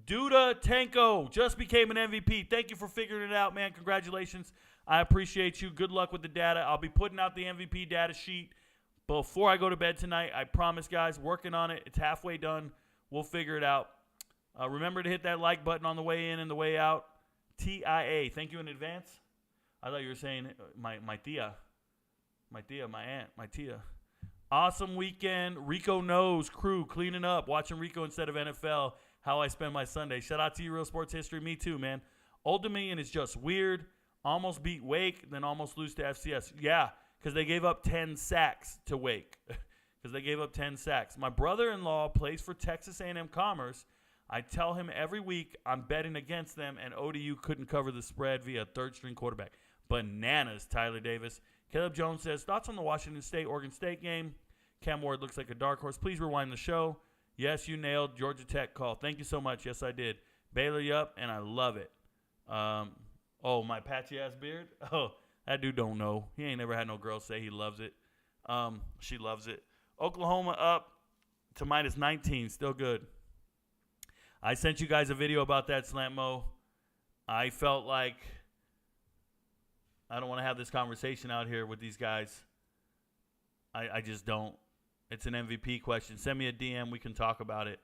Duda Tanko just became an MVP. Thank you for figuring it out, man. Congratulations. I appreciate you. Good luck with the data. I'll be putting out the MVP data sheet before I go to bed tonight. I promise, guys. Working on it. It's halfway done. We'll figure it out. Remember to hit that like button on the way in and the way out. TIA. Thank you in advance. I thought you were saying my tia. My aunt. My tia. Awesome weekend. Rico Knows crew cleaning up. Watching Rico instead of NFL. How I spend my Sunday. Shout out to you, Real Sports History. Me too, man. Old Dominion is just weird. Almost beat Wake, then almost lose to FCS. Yeah, because they gave up 10 sacks to Wake. Because they gave up 10 sacks. My brother-in-law plays for Texas A&M Commerce. I tell him every week I'm betting against them, and ODU couldn't cover the spread via third-string quarterback. Bananas, Tyler Davis. Caleb Jones says, thoughts on the Washington State-Oregon State game? Cam Ward looks like a dark horse. Please rewind the show. Yes, you nailed Georgia Tech call. Thank you so much. Yes, I did. Baylor, yup, and I love it. Oh, my patchy-ass beard? Oh, that dude don't know. He ain't never had no girl say he loves it. She loves it. Oklahoma up to minus 19. Still good. I sent you guys a video about that, Slant Mo. I felt like I don't want to have this conversation out here with these guys. I just don't. It's an MVP question. Send me a DM. We can talk about it.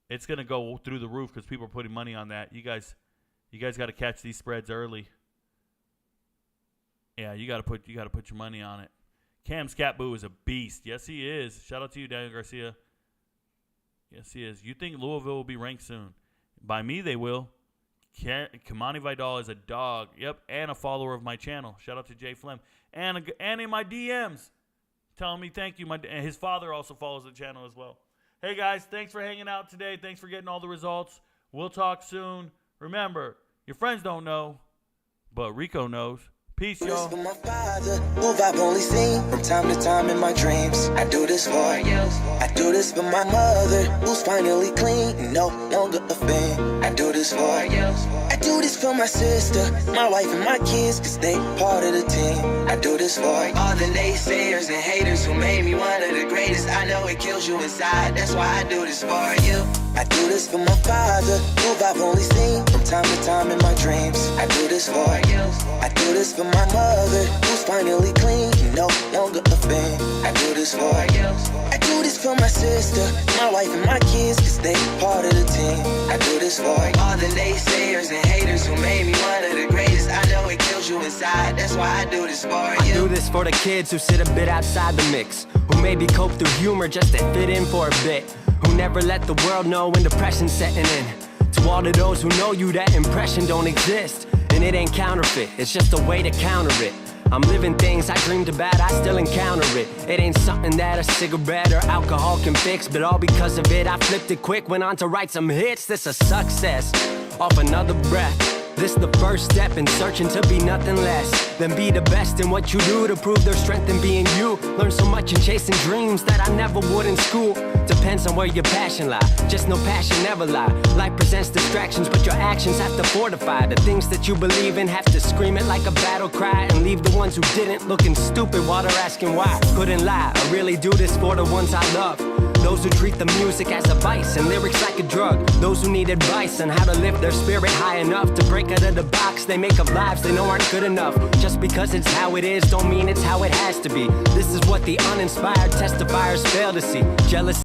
It's going to go through the roof because people are putting money on that. You guys got to catch these spreads early. Yeah, you got to put your money on it. Cam Scatboo is a beast. Yes, he is. Shout out to you, Daniel Garcia. Yes, he is. You think Louisville will be ranked soon? By me, they will. Kamani Vidal is a dog. Yep, and a follower of my channel. Shout out to Jay Flem. And in my DMs, telling me thank you. And his father also follows the channel as well. Hey, guys, thanks for hanging out today. Thanks for getting all the results. We'll talk soon. Remember, your friends don't know, but Rico knows. Peace, y'all. For my father, who I've only seen from time to time in my dreams. I do this for you. I do this for my mother, who's finally clean and no longer a fan. I do this for you. I do this for my sister, my wife and my kids, cause they part of the team. I do this for all the naysayers and haters who made me one of the greatest. I know it kills you inside, that's why I do this for you. I do this for my father, who I've only seen from time to time in my dreams. I do this for you. I do this for my mother, who's finally clean, no longer a fan. I do this for you. I do this for my sister, my wife and my kids, cause they part of the team. I do this for all the naysayers and haters who made me one of the greatest. I know it kills you inside, that's why I do this for you. I do this for the kids who sit a bit outside the mix, who maybe cope through humor just to fit in for a bit, who never let the world know when depression's setting in. To all of those who know you, that impression don't exist, and it ain't counterfeit, it's just a way to counter it. I'm living things I dreamed about, I still encounter it. It ain't something that a cigarette or alcohol can fix, but all because of it I flipped it quick, went on to write some hits. This a success, off another breath. This the first step in searching to be nothing less than be the best in what you do to prove their strength in being you. Learn so much in chasing dreams that I never would in school. Depends on where your passion lie, just no passion never lie. Life presents distractions, but your actions have to fortify the things that you believe in. Have to scream it like a battle cry and leave the ones who didn't looking stupid while they're asking why. Couldn't lie, I really do this for the ones I love. Those who treat the music as a vice and lyrics like a drug. Those who need advice on how to lift their spirit high enough to break out of the box they make of lives they know aren't good enough. Just because it's how it is don't mean it's how it has to be. This is what the uninspired testifiers fail to see. Jealousy